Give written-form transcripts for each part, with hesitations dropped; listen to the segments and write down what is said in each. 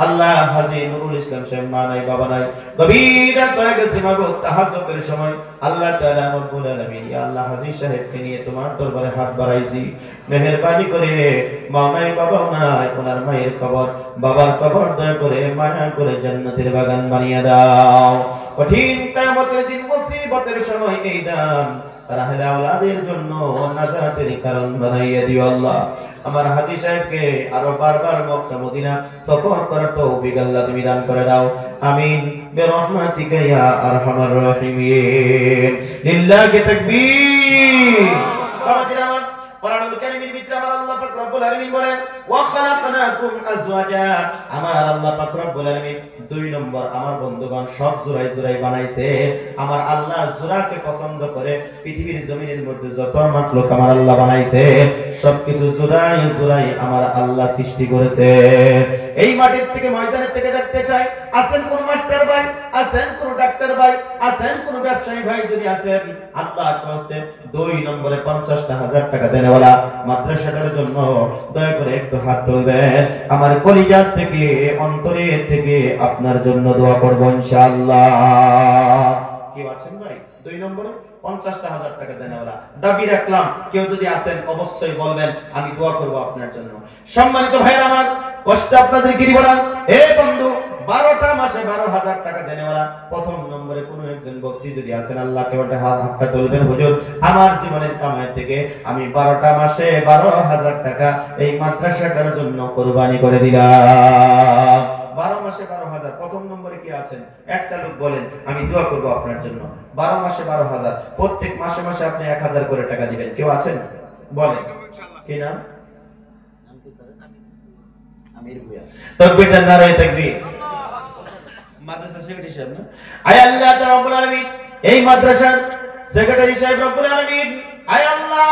আল্লাহ হাজী নুরুল ইসলাম সাহেব মা নাই বাবা নাই, গভীর রাত হয়ে গেছে মাগো, তাহাজ্জুদের সময় আল্লাহ তাআলা রব্বুল আলামিন ইয়া আল্লাহ হাজী সাহেবকে নিয়ে তোমার দরবারে হাত বাড়াইছি, মেহেরবানি করে মা নাই বাবা নাই ওনার মায়ের কবর বাবার কবর দয়া করে মায়া করে জান্নাতের বাগান বানিয়ে দাও। কঠিন কিয়ামতের দিন মুসিবতের সময় এই দান রাহেল আওলাদের জন্য নাজাতের কারণ বানাইয়া দিও আল্লাহ। আমার হাজী সাহেবকে আরো বারবার মক্কা মদিনা সফর করার তৌফিক আল্লাহ তুমি দান করে দাও, আমিন বিরহমাতিকা ইয়া আরহামার রাহিমিন। লিল্লাহি তাকবীর। বাবাজিরা আমার কোরআনুল কারীমের ভিতরে আমার আল্লাহ পাক রব্বুল আলামিন বলেন ওয়া খালাকনাকুম আজওয়াজা, আমার আল্লাহ পাক রব্বুল আলামিন 2 নম্বর আমার বন্ধুগণ সব জোড়ায় জোড়ায় বানাইছে। আমার আল্লাহ জোড়াকে পছন্দ করে, পৃথিবীর জমিনের মধ্যে যত মাখলুক আমার আল্লাহ বানাইছে সবকিছু জোড়ায় জোড়ায় আমার আল্লাহ সৃষ্টি করেছে। এই মাটির থেকে ময়দানের থেকে দেখতে চাই আছেন কোন মাস্টার ভাই, আছেন কোন ডাক্তার ভাই, আছেন কোন ব্যবসায়ী ভাই, যদি আছেন আল্লাহ কষ্টে 2 নম্বরে 50,000 টাকা দেনেওয়ালা মাদ্রাসাটার জন্য দয়া করে একটু হাত তুলবেন। আমার কলিজা থেকে অন্তরের থেকে আপনার জন্য দোয়া করব ইনশাআল্লাহ। কি আছেন ভাই 2 নম্বরে 50,000 টাকা দেনেওয়ালা দাবি রাখলাম, কেউ যদি আছেন অবশ্যই বলবেন, আমি দোয়া করব আপনার জন্য। সম্মানিত ভাইরা আমার, কষ্ট আপনাদের কি দিব না? এ বন্ধু 12টা মাসে 12,000 টাকা দেনেওয়ালা প্রথম নম্বরে কোন একজন ব্যক্তি যদি আছেন আল্লাহকে ওটা হাতটা তুলবেন, হুজুর আমার জীবনের কামাই থেকে আমি 12টা মাসে 12,000 টাকা এই মাদ্রাসাটার জন্য কুরবানি করে দিলাম। 12 মাসে 12,000 প্রথম নম্বরে কি আছেন? একটা লোক বলেন আমি দোয়া করব আপনার জন্য। 12 মাসে 12,000, প্রত্যেক মাসে মাসে আপনি 1,000 করে টাকা দিবেন। কেউ আছেন? বলেন কি নাম? আমির ভূঁইয়া। তাকবীর নারায়ে তাকবীর। মাদ্রাসা সেক্রেটারি সাহেব না? আয় আল্লাহ রাব্বুল আলামিন, এই মাদ্রাসার সেক্রেটারি সাহেব রব্বুল আলামিন, আয় আল্লাহ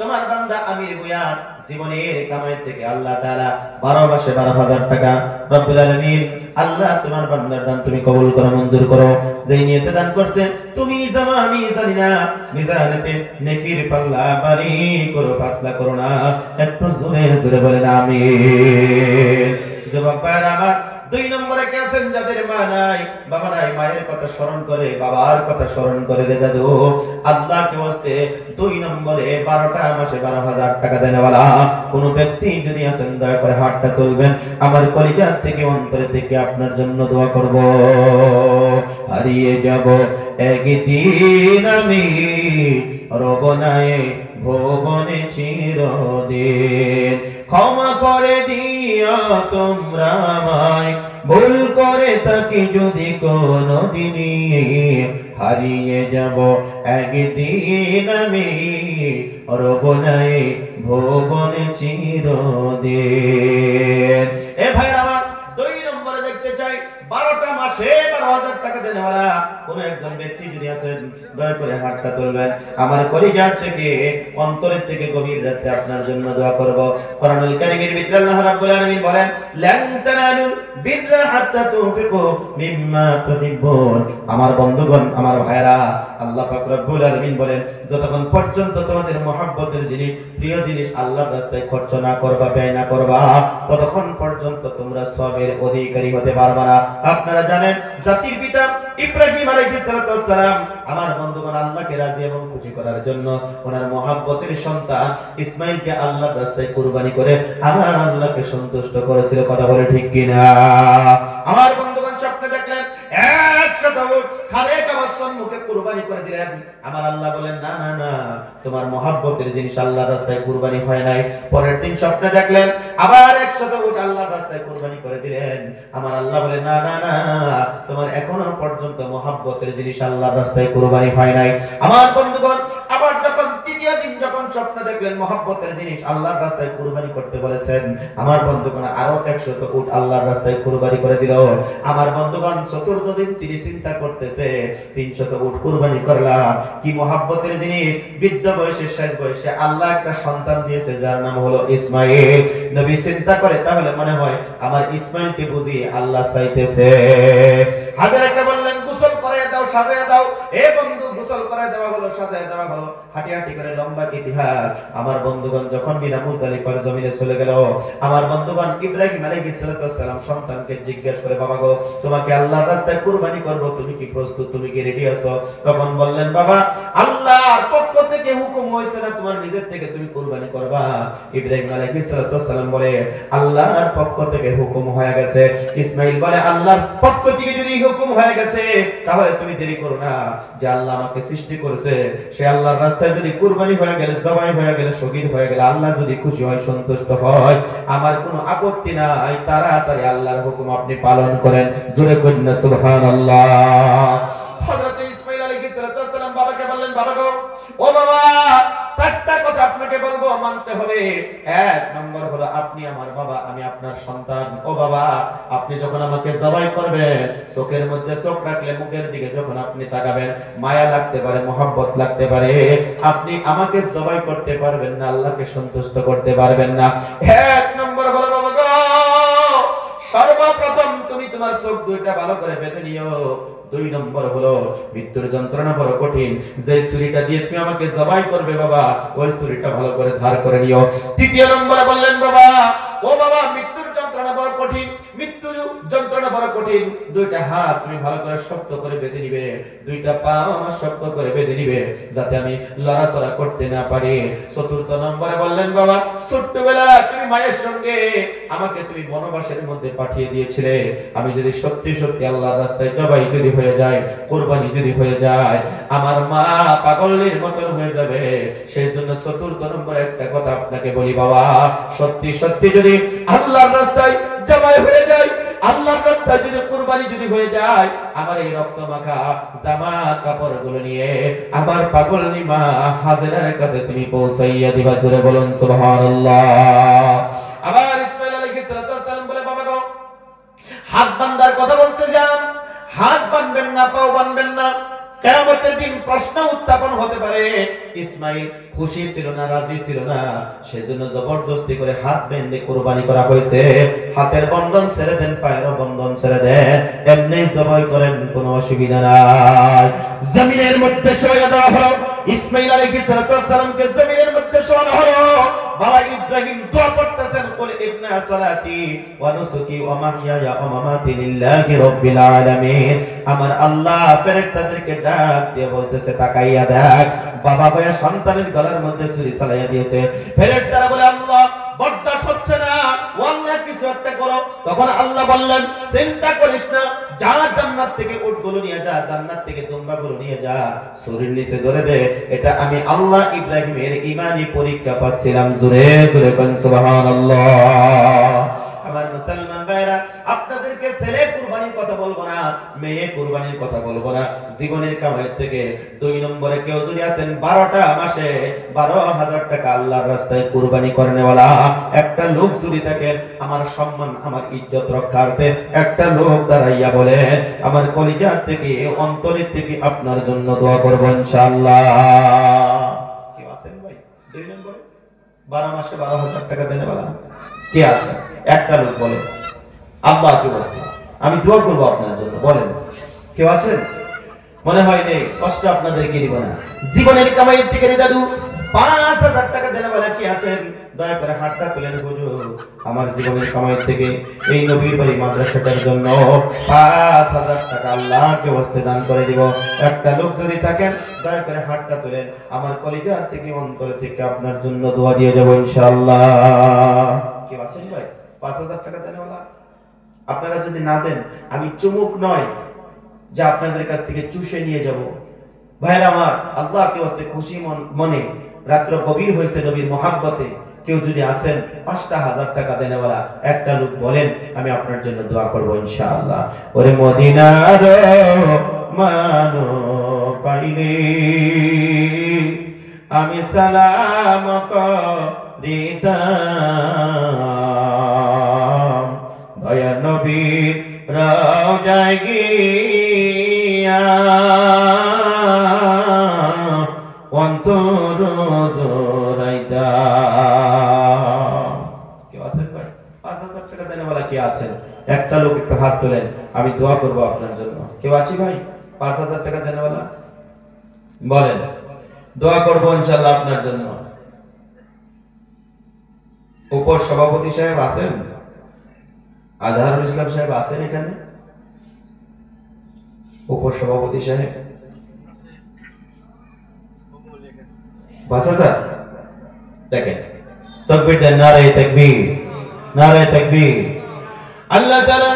তোমার বান্দা আমির ভূঁইয়া জীবনের কামাই থেকে আল্লাহ তাআলা 12 মাসে 12,000 টাকা রব্বুল আলামিন আল্লাহ তোমার বান্দার দান তুমি কবুল করো, মঞ্জুর করো। যেই নিয়তে দান করছে তুমি জানো আমি জানি না, মিজানেতে নেকির পাল্লা ভারী করো, পাতলা করো না। একটু জোরে জোরে বলেন আমিন। যুবক ভাইরা আমার, 2 নম্বরে কে আছেন যাদের মা নাই বাবা নাই, মায়ের কথা স্মরণ করে বাবার কথা স্মরণ করে রে দাদু আল্লাহকে ওয়াস্তে 2 নম্বরে 12টা মাসে 12,000 টাকা দেনেওয়ালা কোন ব্যক্তি যদি আছেন দয়া করে হাতটা তুলবেন। আমার কলিজা থেকে অন্তরে থেকে আপনার জন্য দোয়া করব। হারিয়ে যাব একদিন আমি রবনায়ে ভুবনে চিরদিন, ক্ষমা করে দিও তোমরা আমায়, ভুল করে থাকি যদি কোনদিনই, হারিয়ে যাব একদিন আমি রবনায়ে ভুবনে চিরদিন। এ ভাইরা আমার, 2 নম্বরে দেখতে চাই 12টা মাসে 12,000 টাকা দেনেওয়ালা কোন একজন ব্যক্তি যদি আছেন দয়া করে হাতটা তুলবেন। আমার কলিজা থেকে অন্তরের থেকে গভীর রাতে আপনার জন্য দোয়া করব। কোরআনুল কারীমের ভিতরে আল্লাহ রাব্বুল আলামিন বলেন লান তানালুল বিররা হাত্তা তুনফিকু মিম্মা তুহিব্বুন। আমার বন্ধুগণ আমার ভাইরা, আল্লাহ পাক রব্বুল আলামিন বলেন যতক্ষণ পর্যন্ত তোমাদের মহব্বতের জিনিস প্রিয় জিনিস আল্লাহর রাস্তায় খরচ না করবা, ব্যয় না করবা, ততক্ষণ পর্যন্ত তোমরা সওয়াবের অধিকারী হতে পারবা না। আপনারা জানেন জাতির পিতা ইব্রাহিম আলাইহিস সালাম আমার বন্ধুগণ আল্লাহকে রাজি এবং খুশি করার জন্য ওনার মহব্বতের সন্তান ইসমাঈলকে আল্লাহর রাস্তায় কুরবানি করে আমার আল্লাহকে সন্তুষ্ট করেছিল। কথা বলে ঠিক কিনা? আমার বন্ধুগণ স্বপ্নে দেখলেন 100 উট খালে কাবার সম্মুখে কুরবানি করে দিলেন। আমার আল্লাহ বলেন না না না, তোমার মহব্বতের জিনিস আল্লাহর রাস্তায় কুরবানি হয় নাই। পরের দিন স্বপ্নে দেখলেন আবার 100 উট আল্লাহর রাস্তায় কুরবানি করে দিলেন। আমার আল্লাহ বলেন না না না, তোমার এখনো পর্যন্ত মহব্বতের জিনিস আল্লাহর রাস্তায় কুরবানি হয় নাই। আমার বন্ধুগণ আবার যখন তৃতীয় দিন যখন স্বপ্ন দেখলেন মহব্বতের জিনিস আল্লাহর রাস্তায় কুরবানি করতে বলেছেন, আমার বন্ধুগণ আরো 100 উট আল্লাহর রাস্তায় কুরবানি করে দিল। আমার বন্ধুগণ চতুর্থ দিন তিনি চিন্তা করতেছে 300 উট কুরবানি করলাম, কি মহব্বতের জিনিস। বৃদ্ধ বয়সে শেষ বয়সে আল্লাহ একটা সন্তান দিয়েছে যার নাম হলো ইসমাঈল। নবী চিন্তা করে তাহলে মনে হয় আমার ইসমাঈলকে বুঝি আল্লাহ চাইতেছে। হাজেরাকে বললেন গোসল করে দাও, সাজিয়ে দাও। এ বন্ধু গোসল করায় দেওয়া হলো, সাজায় দেওয়া হলো, হাঁটি হাঁটি করে লম্বা ইতিহাস। আমার বন্ধুগণ যখন মিনা মুজদালিফার জমিনে চলে গেল, আমার বন্ধুগণ ইব্রাহিম আলাইহিস সালাম সন্তানকে জিজ্ঞেস করে, বাবা গো, তোমাকে আল্লাহর রাস্তায় কুরবানি করব, তুমি কি প্রস্তুত, তুমি কি রেডি আছো? তখন বললেন, বাবা, আল্লাহর পক্ষ থেকে হুকুম হয়েছে না তোমার নিজের থেকে তুমি কুরবানি করবা? ইব্রাহিম আলাইহিস সালাম বলে, আল্লাহর পক্ষ থেকে হুকুম হয়ে গেছে। ইসমাইল বলে, আল্লাহর পক্ষ থেকে যদি হুকুম হয়ে গেছে তাহলে তুমি দেরি করো না। যে আল্লাহ আমাকে সৃষ্টি করেছে, সে আল্লাহর রাস্তায় যদি কুরবানি হয়ে গেলে, জবাই হয়ে গেলে, শহীদ হয়ে গেলে, আল্লাহ যদি খুশি হয়, সন্তুষ্ট হয়, আমার কোনো আপত্তি নাই। তাড়াতাড়ি আল্লাহর হুকুম আপনি পালন করেন। জোরে করেন না সুবহানাল্লাহ। হযরত ইসমাইল আলাইহিস সালাম বাবাকে বললেন, বাবা গো, ও বাবা, চারটা কথা আপনাকে বলবো, মানতে হবে। এক নম্বর হলো, আপনি আমার বাবা, আমি আপনার সন্তান। ও বাবা, আপনি যখন আমাকে জবাই করবেন, চোখের মধ্যে চোখ রাখলে, মুখের দিকে যখন আপনি তাকাবেন, মায়া লাগতে পারে, মহব্বত লাগতে পারে, আপনি আমাকে জবাই করতে পারবেন না, আল্লাহকে সন্তুষ্ট করতে পারবেন না। এক নম্বর হলো, বাবা গো, সর্বপ্রথম তুমি তোমার চোখ দুইটা ভালো করে বেঁধে নিও। দুই নম্বর হলো, মৃত্যুর যন্ত্রণা বড় কঠিন, যে ছুরিটা দিয়ে তুমি আমাকে জবাই করবে বাবা, ওই ছুরিটা ভালো করে ধার করে নিও। তৃতীয় নম্বরে বললেন, বাবা, ও বাবা, মৃত্যুর যন্ত্রণা বড় কঠিন, মৃত্যুর যন্ত্রণা বড় কঠিন, দুইটা হাত তুমি ভালো করে শক্ত করে বেঁধে নিবে, দুইটা পা আমার শক্ত করে বেঁধে নিবে, যাতে আমি লড়াচড়া করতে না পারি। চতুর্থ নম্বরে বললেন, বাবা, ছোট্টবেলা তুমি মায়ের সঙ্গে আমাকে তুমি বনবাসের মধ্যে পাঠিয়ে দিয়েছিলে, আমি যদি সত্যি সত্যি আল্লাহর রাস্তায় জবাই যদি হয়ে যায়, কুরবানি যদি হয়ে যায়, আমার মা পাগলের মতন হয়ে যাবে। সেই জন্য চতুর্থ নম্বরে একটা কথা আপনাকে বলি, বাবা, সত্যি সত্যি যদি আল্লাহর রাস্তায় জবাই হয়ে যায়, আল্লাহর রাস্তায় যদি কুরবানি যদি হয়ে যায়, আমার এই রক্ত মাখা জামা কাপড়গুলো নিয়ে আমার পাগলনি মা হাজেরার কাছে তুমি পৌঁছাইয়া দিবা। জোরে বলুন সুবহানাল্লাহ। আবার ইসমাঈল আলাইহিস সালাম বলে, বাবা গো, হাত বান্ধার কথা বলতে যান, হাত বানবেন না, পাও বানবেন না, কিয়ামতের দিন প্রশ্ন উত্থাপন হতে পারে। ইসমাঈল খুশি ছিল না, রাজি ছিল না, সেজন্য জবরদস্তি করে হাত বেঁধে কুরবানি করা হয়েছে। হাতের বন্ধন ছেড়ে দেন, পায়ের বন্ধন ছেড়ে দেন, এমনি জবাই করেন, কোনো অসুবিধা নাই। জমিনের মধ্যে শোয়া দেওয়া হলো, ইসমাঈল আলাইহিস সালামকে জমিনের মধ্যে শোয়ানো হলো। বাবা ইব্রাহিম দোয়া করতেছেন, কুল ইন্না সালাতি ওয়া নুসুকি ওয়া মাহইয়ায়া ওয়া মামাতি লিল্লাহি রাব্বিল আলামিন। আমার আল্লাহ ফেরেশতাদেরকে ডাক দিয়ে বলতেছে, তাকাইয়া দেখ, বাবা ভাইয়া সন্তানের গলার মধ্যে ছুরি চালাইয়া দিয়েছে। ফেরেশতারা বলে, আল্লাহ বরদাশত হচ্ছে না, ও আল্লাহ কিছু একটা করো। তখন আল্লাহ বললেন, চিন্তা করিস না, যা জান্নাত থেকে উটগুলো নিয়ে যা, জান্নাত থেকে দুম্বাগুলো নিয়ে যা, ছুরির নিচে ধরে দে। এটা আমি আল্লাহ ইব্রাহিমের ঈমানি পরীক্ষা পাচ্ছিলাম। জোরে জোরে কোন সুবহানাল্লাহ। আমার মুসলমান ভাইরা, আপনাদেরকে ছেলে কুরবানির কথা বলবো না, মেয়ে কুরবানির কথা বলবো না, জীবনের কামাই থেকে। দুই নম্বরে কেউ যদি আছেন 12টা মাসে 12,000 টাকা আল্লাহর রাস্তায় কুরবানি করেনেওয়ালা একটা লোক যদি থাকে, আমার সম্মান, আমার ইজ্জত রক্ষার্থে একটা লোক দাঁড়াইয়া বলে, আমার কলিজা থেকে, অন্তরের থেকে আপনার জন্য দোয়া করব ইনশাআল্লাহ। কেউ আছেন ভাই? 2 নম্বরে 12 মাসে 12,000 টাকা দেনেওয়ালা কে আছে? একটা লোক বলে, আব্বা কি অবস্থা, আমি দোয়া করবো আপনার জন্য, বলেন কেউ আছেন? মনে হয় নেই, কষ্ট আপনাদেরকে দিব না। জীবনের কামাইয়ের থেকে দাদু 5,000 টাকা দেনেওয়ালা কি আছেন? দয়া করে হাতটা তুলেন, হুজুর আমার জীবনের কামাইয়ের থেকে এই নবীর বাড়ি মাদ্রাসাটার জন্য 5,000 টাকা আল্লাহকে ওয়াস্তে দান করে দিব। একটা লোক যদি থাকেন, দয়া করে হাতটা তুলেন, আমার কলিজা থেকে, অন্তর থেকে আপনার জন্য দোয়া দিয়ে যাব ইনশাআল্লাহ। কেউ আছেন ভাই 5,000 টাকা দেনেওয়ালা? আপনারা যদি না দেন, আমি চুমুক নয় যে আপনাদের কাছ থেকে চুষে নিয়ে যাব। ভাইরা আমার, আল্লাহকে ওয়াস্তে খুশি মনে, রাত্র গভীর হয়েছে নবীর মহাব্বতে, কেউ যদি আসেন 5,000 টাকা দেনেওয়ালা একটা লোক বলেন, আমি আপনার জন্য দোয়া করব ইনশাআল্লাহ। ওরে মদিনার মানো পাইলে আমি সালাম করিতাম, দয়া নবীর রওজায় গিয়া অন্তর জোড়াইতাম। কেউ আছেন ভাই 5,000 টাকা দেনেওয়ালা? কে আছেন? একটা লোক একটু হাত তোলেন, আমি দোয়া করব আপনার জন্য। কেউ আছে ভাই 5,000 টাকা দেনেওয়ালা? বলেন, দোয়া করবো ইনশাআল্লাহ আপনার জন্য। উপর সভাপতি সাহেব আছেন? আজহারুল ইসলাম সাহেব আছেন এখানে? উপর সভাপতি সাহেব বাসা স্যার দেখেন, তাকবীর দেন, নারে তাকবীর, নারে তাকবীর। আল্লাহ তাআলা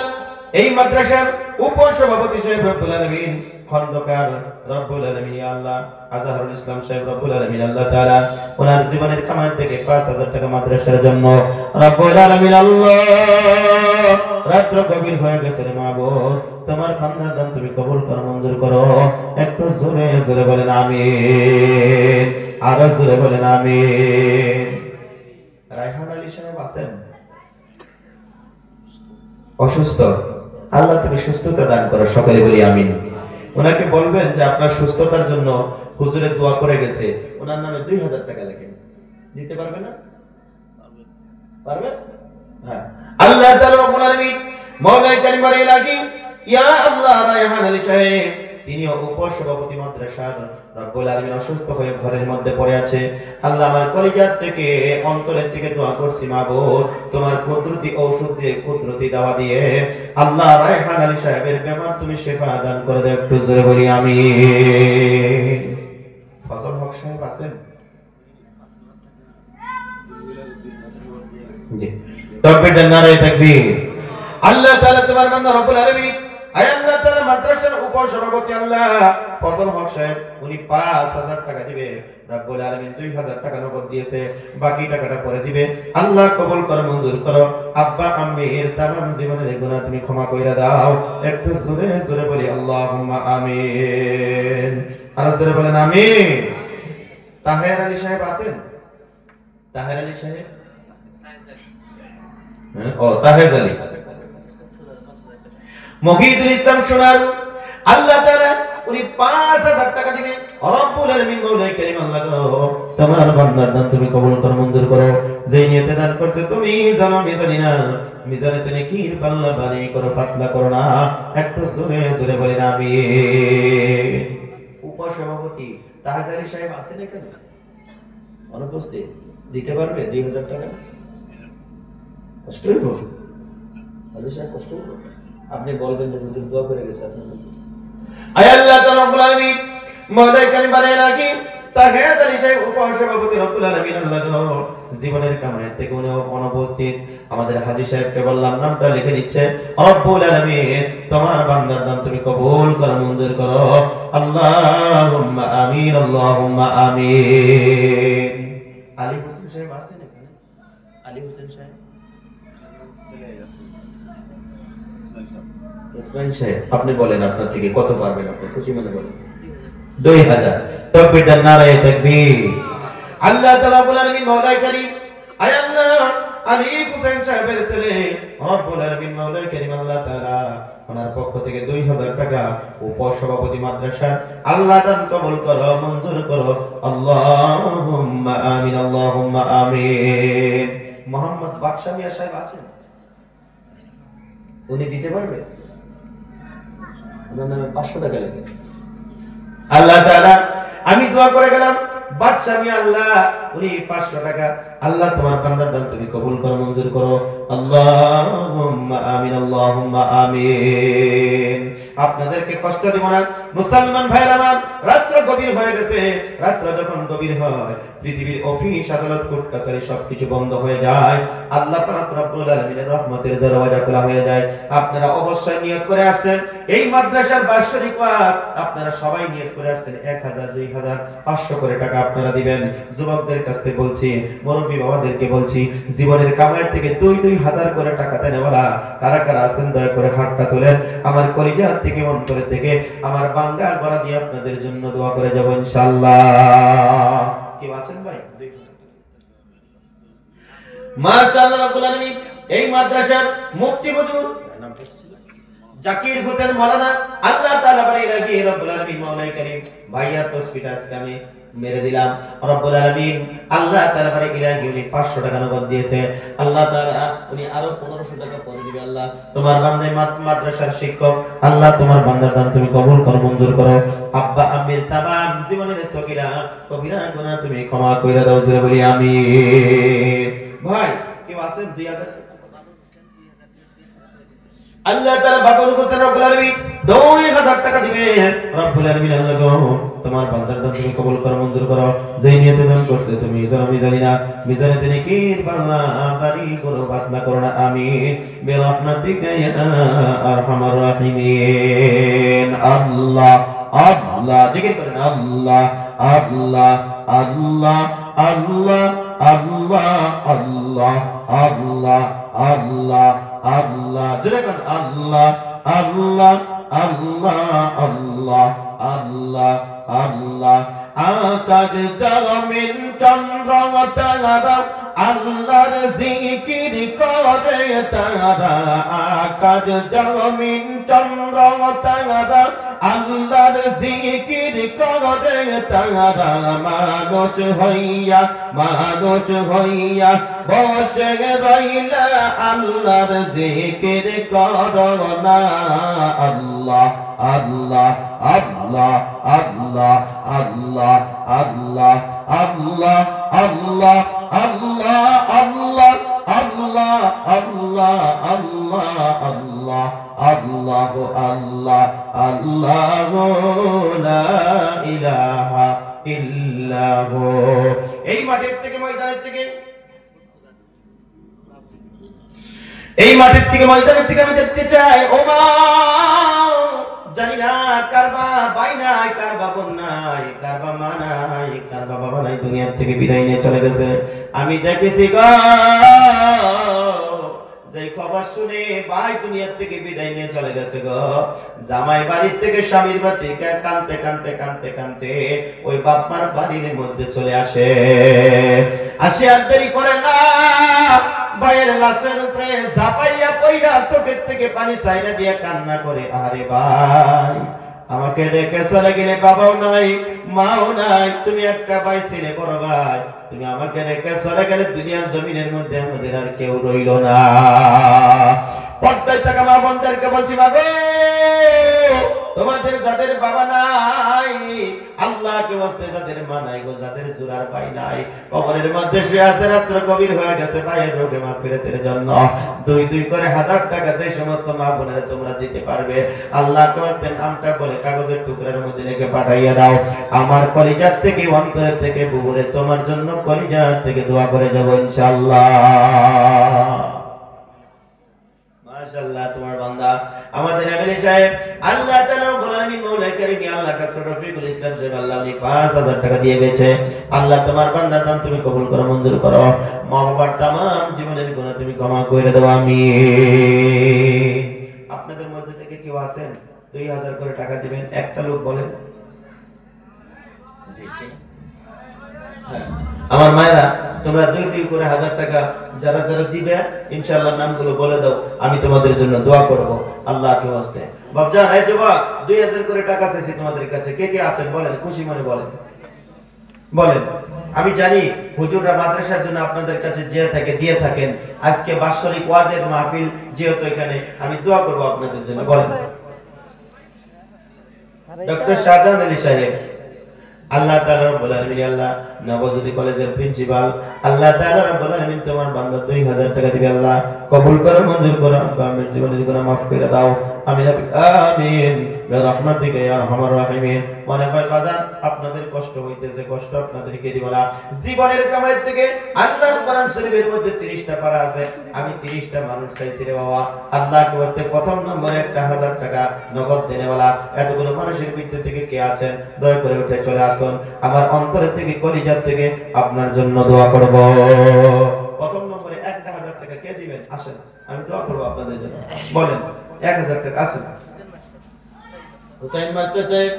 এই মাদ্রাসার উপর সভাপতি সাহেব রব্বুল আলামিন খন্দকার রব্বুল আলামিন, ইয়া আল্লাহ আজহারুল ইসলাম সাহেব রব্বুল আলামিন আল্লাহ তাআলা ওনার জীবনের কামাই থেকে 5000 টাকা মাদ্রাসার জন্য রব্বুল আলামিন আল্লাহ, রাত্র গভীর হয়ে গেছে রে মাবুদ, তোমার বান্দার দান তুমি কবুল করো, মঞ্জুর করো। একটু জোরে জোরে বলেন আমিন, আরো জোরে বলেন আমিন। রায়হান আলী সাহেব আছেন? অসুস্থ, আল্লাহ তুমি সুস্থতা দান করো, সকালে বলি আমিন। ওনাকে বলবেন যে আপনার সুস্থতার জন্য হুজুরের দোয়া করে গেছে, ওনার নামে 2000 টাকা লেখেন, দিতে পারবে না? পারবে? হ্যাঁ। আল্লাহ তাআলা রব্বুল আলামিন মাওলাই কারিমের ইলাহি, ইয়া আল্লাহ রায়হান আলী সাহেব তিনিও উপসভাপতি মাদ্রাসার, রব্বুল আলামিন অসুস্থ হয়ে ঘরের মধ্যে পড়ে আছে। আল্লাহ আমার কলিজার থেকে অন্তরের থেকে দোয়া করছি মাবুদ, তোমার কুদরতি ঔষধ দিয়ে কুদরতি দাওয়া দিয়ে আল্লাহ রায়হান আলী সাহেবের বেমার তুমি শিফা দান করে দাও, একটু জোরে বলি আমিন। ফজল হক সাহেব আছেন? জি, তাকবীর দেন, নারে তাকবীর। আল্লাহ তাআলা তোমার বান্দা রব্বুল আলামিন, আয় আল্লাহ তাআলা মাদ্রাসার উপসভাপতি আল্লাহ ফজল হক সাহেব উনি 5000 টাকা দিবে, রব্বুল আলামিন 2000 টাকা নগদ দিয়েছে, বাকি টাকাটা পরে দিবে। আল্লাহ কবুল করো, মঞ্জুর করো। আব্বা আম্মির তামাম জীবনের গুনাহ তুমি ক্ষমা কইরা দাও, একটু জোরে জোরে বলি আল্লাহুম্মা আমিন, আর জোরে বলেন আমিন। তাহের আলী সাহেব আছেন? তাহের আলী সাহেব, ও তাহের আলী, মহিদুল ইসলাম সোনার, আল্লাহ তাআলা উনি 5000 টাকা দিবেন, রব্বুল আলামিন মাওলাই কারীম আল্লাহ গো, তোমার বান্দার দান তুমি কবুল করো, মঞ্জুর করো। যেই নিয়তে দান করতে তুমি জানো, আমি জানি না, মিজানে তুমি কি পাল্লা বাড়ি করো, পাতলা করো না, একটু জোরে জোরে বলেন আমিন। উপসভাপতি তাহের আলী সাহেব আছেন এখানে? অনুপস্থিত, দিতে পারবে 2000 টাকা? কষ্ট হইব আলী সাহেব, কষ্ট হইব। আপনি বলবেন যে হুজুর দোয়া করে গেছে আপনার। আয় আল্লাহ তাআলা রব্বুল আলামিন মাওলাই কারীম বানায় রাখি তাহের আলী সাহেব উপসভাপতি রব্বুল আলামিন আল্লাহ গো, জীবনের কামাই থেকে উনি অনুপস্থিত, আমাদের হাজী সাহেবকে বললাম নামটা লিখে দিচ্ছে, রব্বুল আলামিন তোমার বান্দার নাম তুমি কবুল করো, মঞ্জুর করো, আল্লাহুম্মা আমিন, আল্লাহুম্মা আমিন। আলী হোসেন সাহেব আছেন এখানে? আলী হোসেন সাহেব, ইসমাইল সাহেব, আপনি বলেন আপনার থেকে কত পারবেন, আপনি খুশি মনে বলেন। 2000। তাকবীর দেন, নারে তাকবীর। আল্লাহ তাআলা রব্বুল আলামিন মাওলাই কারীম, আয় আল্লাহ আলী হোসেন সাহেবের ছেলে রব্বুল আলামিন মাওলাই কারীম আল্লাহ তাআলা ওনার পক্ষ থেকে 2000 টাকা উপসভাপতি মাদ্রাসা আল্লাহ দান কবুল করো, মঞ্জুর করো, আল্লাহুম্মা আমিন, আল্লাহুম্মা আমিন। মোহাম্মদ বাদশা মিয়া সাহেব আছেন? উনি দিতে পারবে? ওনার নামে 500 টাকা লাগে। আল্লাহ তাআলা আমি দোয়া করে গেলাম, বাদশা মিয়া আল্লাহ উনি 500 টাকা, আল্লাহ তোমার বান্দার দান তুমি কবুল করো, মঞ্জুর করো, আল্লাহুম্মা আমিন, আল্লাহুম্মা আমিন। আপনাদেরকে কষ্ট দিব না মুসলমান ভাইরা আমার, রাত্র গভীর হয়ে গেছে। রাত্র যখন গভীর হয় পৃথিবীর অফিস আদালত কোর্ট কাছারি সবকিছু বন্ধ হয়ে যায়, আল্লাহ পাক রব্বুল আলামিনের রহমতের দরওয়াজা খোলা হয়ে যায়। আপনারা অবশ্যই নিয়ত করে আসছেন এই মাদ্রাসার বার্ষিক ওয়াজ, আপনারা সবাই নিয়ত করে আসছেন 1000 2000 500 করে টাকা আপনারা দিবেন। যুবকদের কাছে বলছি, মুরব্বী বাবাদেরকে বলছি, জীবনের কামাই থেকে 2-2000 করে টাকা দেনেওয়ালা কারা কারা আছেন দয়া করে হাতটা তোলেন। আমার কলিজা থেকে অন্তরে থেকে আমার বাঙ্গা গলা দিয়ে আপনাদের জন্য দোয়া করে যাব ইনশাআল্লাহ। কি আছেন ভাই? মাশাআল্লাহ রাব্বুল আলামিন এই মাদ্রাসার মুফতি হুজুর জাকির হোসেন মাওলানা আল্লাহ তাআলা বাড়ি লাগিয়ে রব্বুল আলামিন মাওলাই কারীম ভাইয়া তসবিটা আজকে আমি মেরে দিলাম। রব্বুল আলামিন আল্লাহ তাআলা পারে ইলাহি উনি 500 টাকা নগদ দিয়েছে। আল্লাহ তাআলা উনি আরো 1500 টাকা পরে দিবে। আল্লাহ তোমার বান্দা মাদ্রাসার শিক্ষক, আল্লাহ তোমার বান্দার দান তুমি কবুল করো, মঞ্জুর করো। আব্বা আম্মির তামাম জীবনের সগীরা কবিরা গুনাহ তুমি ক্ষমা কইরা দাও, জোরে বলি আমিন। ভাই কেউ আছেন 2000? আল্লাহ তাআলা বাবুল হোসেন রব্বুল আলামিন 2000 টাকা দিবে। রব্বুল আলামিন আল্লাহ গো তোমার বান্দার দান তুমি কবুল করো, মঞ্জুর করো। যেই নিয়তে দান করতে তুমি জানো, আমি জানি না। মিজানে তিনি কি পাল্লা বাড়ি করো, বাতলা করো না। আমিন বিরহমাতিকা ইয়া আরহামার রাহিমিন। আল্লাহ আল্লাহ জিকির করেন, আল্লাহ আল্লাহ আল্লাহ আল্লাহ আল্লাহ আল্লাহ আল্লাহ আল্লাহ আল্লাহ, জোরে কোন আল্লাহ আল্লাহ আল্লাহ আল্লাহ আল্লাহ আল্লাহ। আকাশ জমিন চন্দ্র তারা আল্লাহর জিকির করে তারা। আকাশ জমিন চন্দ্র তারা আল্লাহর জিকির করে তারা। মানুষ হইয়া বসে রইলা আল্লাহর জিকির করো না। আল্লাহ আল্লাহ আল্লাহ আল্লাহ আল্লাহ আল্লাহ আল্লাহ আল্লাহ আল্লাহ আল্লাহ আল্লাহ আল্লাহ আল্লাহ আল্লাহ আল্লাহ আল্লাহ আল্লাহ লা ইলাহা ইল্লাহু। এই মাঠের থেকে ময়দানের থেকে আমি দেখতে চাই ও মা, জানি না কারবা বাই নাই, কারবা বোন নাই, কারবা মা নাই, কারবা বাবা নাই, দুনিয়ার থেকে বিদায় নিয়ে চলে গেছে। আমি দেখেছি গো যে খবর শুনে ভাই দুনিয়ার থেকে বিদায় নিয়ে চলে গেছে গো, জামাই বাড়ির থেকে স্বামীর বাড়ি কানতে কানতে কানতে কানতে ওই বাপমার বাড়ির মধ্যে চলে আসে। আর দেরি করে না, ভাইয়ের লাশের উপরে ঝাঁপাইয়া পইরা চোখের থেকে পানি চাইরা দিয়ে কান্না করে, আরে ভাই আমাকে রেখে চলে গেলে বাবাও নাই মাও নাই, তুমি একটা ভাই ছিলে বড় ভাই, তুমি আমাকে রেখে চলে গেলে দুনিয়ার জমিনের মধ্যে আমাদের আর কেউ রইল না। পর্দায় থাকা মা বোনদেরকে বলছি, মা গো তোমাদের যাদের বাবা নাই, আল্লাহকে বলতে যাদের মা নাই গো, যাদের জোড়ার ভাই নাই, কবরের মধ্যে শুয়ে আছে, রাত্র গভীর হয়ে গেছে, ভাইয়ের রোগে মাগফিরাতের জন্য 2 করে 1000 টাকা যে সমস্ত মা বোনেরা তোমরা দিতে পারবে, আল্লাহকে বলতে নামটা বলে কাগজের টুকরার মধ্যে লিখে পাঠাইয়া দাও। আমার কলিজার থেকে, অন্তরের থেকে, বুবুরে তোমার জন্য কলিজার থেকে দোয়া করে যাব ইনশাআল্লাহ। মাশাআল্লাহ তোমার বান্দা আমাদের এমএলএ সাহেব আল্লাহ তাআলা গোলামি মওলা করিম আল্লাহ ডক্টর রফিকুল ইসলাম সাহেব আল্লাহ উনি 5000 টাকা দিয়ে গেছে। আল্লাহ তোমার বান্দার দান তুমি কবুল করো, মঞ্জুর করো। মা বাবার तमाम জীবনের গুনাহ তুমি ক্ষমা করে দাও, আমিন। আপনাদের মধ্যে থেকে কেউ আছেন 2000 করে টাকা দিবেন? একটা লোক বলেন। আমার মায়েরা তোমরা 2 করে 1000 টাকা যারা যারা দিবে ইনশাআল্লাহ নামগুলো বলে দাও, আমি তোমাদের জন্য দোয়া করব আল্লাহকে ওয়াস্তে। বাপজান এই যুবক 2000 করে টাকা চাইছি তোমাদের কাছে, কে কে আছেন বলেন, খুশি মনে বলেন বলেন। আমি জানি হুজুররা মাদ্রাসার জন্য আপনাদের কাছে দিয়ে থাকেন। আজকে বাৎসরিক ওয়াজের মাহফিল যেহেতু এখানে, আমি দোয়া করব আপনাদের জন্য, বলেন। ডক্টর শাহজাহান আলী সাহেব আল্লাহ তাআলা রব্বুল আলামিন, আল্লাহ নবজ্যোতি কলেজের প্রিন্সিপাল, আল্লাহ তাআলা রব্বুল আলামিন তোমার বান্দা 2000 টাকা দিবে, আল্লাহ কবুল করো, মঞ্জুর করো, আমিন। জীবনের গুনাহ maaf করে দাও, আমিন আমিন বিরহমাতিকা ইয়া আরহামার রাহিমিন। মনে হয় কাজান আপনাদের কষ্ট হইতেছে, কষ্ট আপনাদেরকে দিব না। জীবনের কামাই থেকে আল্লাহর কোরআন শরীফের মধ্যে 30টা পারা আছে, আমি 30টা মানুষ চাইছি রে বাবা, আল্লাহকে বলতে প্রথম নম্বরে 1000 টাকা নগদ দেনেওয়ালা। এতগুলো মানুষের ভিতর থেকে কে আছেন দয়া করে উঠে চলে আসুন, আমার অন্তরের থেকে কলিজার থেকে আপনার জন্য দোয়া করব। প্রথম নম্বরে 1000 টাকা কে দিবেন? আসেন আমি দোয়া করব আপনাদের জন্য, বলেন 1000 টাকা। আসেন হুসাইন মাস্টার সাহেব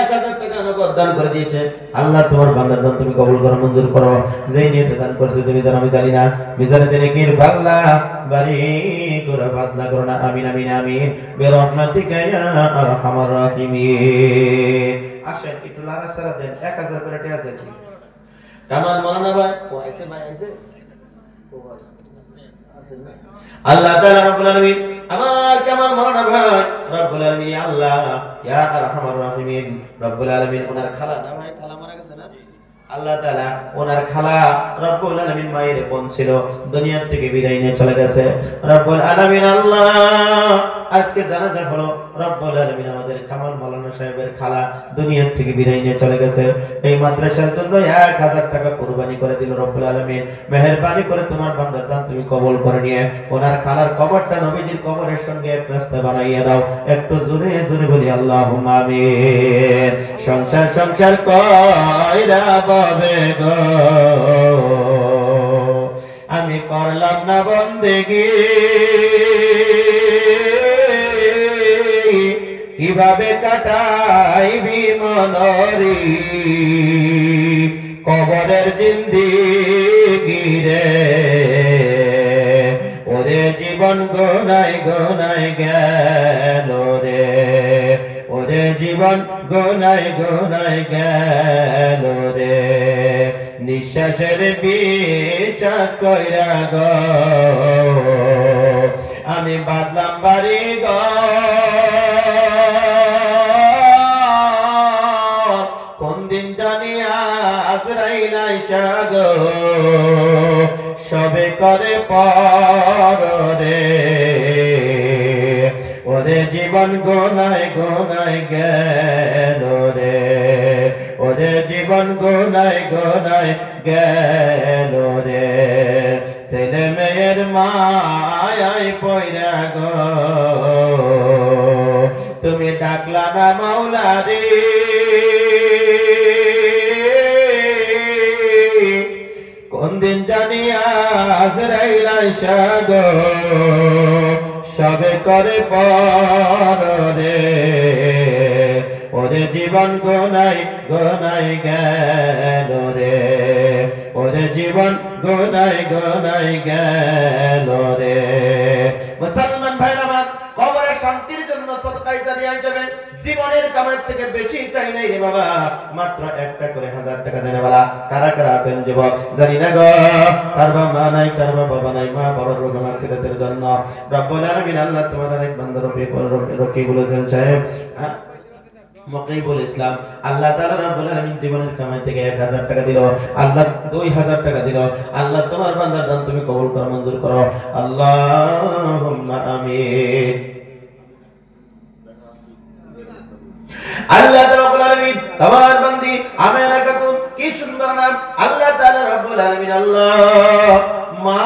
1000 টাকা নগদ দান করে দিয়েছে, আল্লাহ তোমার বান্দার দান তুমি কবুল করো, মঞ্জুর করো। যেই নিয়তে দান করেছে তুমি জানো, আমি জানি না, মিজানে নেকির পাল্লা বাড়ি করে বাদলা করো না, আমিন আমিন আমিন বিরহমাতিকা ইয়া আরহামার রাহিমিন। আসেন একটু লাড়াচাড়া দেন, 1000 করে টাকা চাইছি। কামাল মাওলানা ভাই ও আইছে, ভাই আইছে, ও ভাই আসেন না। আল্লাহ তাআলা রব্বুল আলামিন আমার কামাল মাওলানা ভাই রব্বুল আলামিন আল্লাহ ইয়া আরহামার রাহিমিন রব্বুল আলামিন ওনার খালা না ভাই, খালা মারা গেছে না, আল্লাহ তাআলা ওনার খালা রব্বুল আলামিন মায়ের বোন ছিল, দুনিয়া থেকে বিদায় নিয়ে চলে গেছে রব্বুল আলামিন। আল্লাহ আজকে জানাজা হলো রব্বুল আলামিন আমাদের কামাল মাওলানা সাহেবের খালা দুনিয়া থেকে বিদায় নিয়ে চলে গেছে। এই মাদ্রাসার জন্য 1000 টাকা কুরবানি করে দিল রব্বুল আলামিন। মেহেরবানি করে তোমার বান্দার দান তুমি কবুল করে নিয়ে ওনার খালার কবরটা নবীজির কবরের সঙ্গে এক রাস্তা বানাইয়া দাও। একটু জোরে জোরে বলি আল্লাহুম্মা আমিন। সংসার সংসার কইরা ববে গো আমি করলাম না বন্দেগী, কিভাবে কাটাইবি মনরি কবরের জিন্দেগি রে, ওরে জীবন গোনাই গোনাই গেল রে, ওরে জীবন গোনাই গোনাই গেল রে, নিঃশ্বাসের বিচার কইরা গো আমি বাদলাম বাড়ি গো, কোন দিন জানি আজরাইল আইসা গো সবে করে পর রে, ওরে জীবন গোনাই গোনাই গেল রে, ওরে জীবন গোনাই গোনাই গেল রে, ছেলে মেয়ের মায়ায় পয়রা গো তুমি ডাকলা না মাওলা রে, কোন দিন জানি আজরাইল আইসা গো সবে করে পর রে, ওরে জীবন গোনাই গোনাই গেল রে, ওরে জীবন গোনাই গোনাই গেল রে। মুসলমান ভাইরা আমার কবরের শান্তির জন্য সদকায়ে জারিয়া যাবে, জীবনের কামাই থেকে বেশি চাই নাই রে বাবা, মাত্র একটা করে 1000 টাকা দেনে वाला কারা কারা আছেন যুবক জানি না গো, কার মা নাই কার বাবা নাই, মা বাবার রোগ মাগফিরাতের জন্য রব্বুল আলামিন আল্লাহ তোমার অনেক বান্দার রকিবুল হোসেন সাহেব মুকিবুল ইসলাম আল্লাহ তাআলা রব্বুল আলামিন জীবনের কামাই থেকে 1000 টাকা দিল, আল্লাহ 2000 টাকা দিল, আল্লাহ তোমার বান্দার দান তুমি কবুল করো মঞ্জুর করো আল্লাহুম্মা আমিন। আল্লাহ তাআলা রব্বুল আলামিন তোমার বান্দি আমেনা খাতুন কি সুন্দর নাম, আল্লাহ তাআলা রব্বুল আলামিন আল্লাহ মা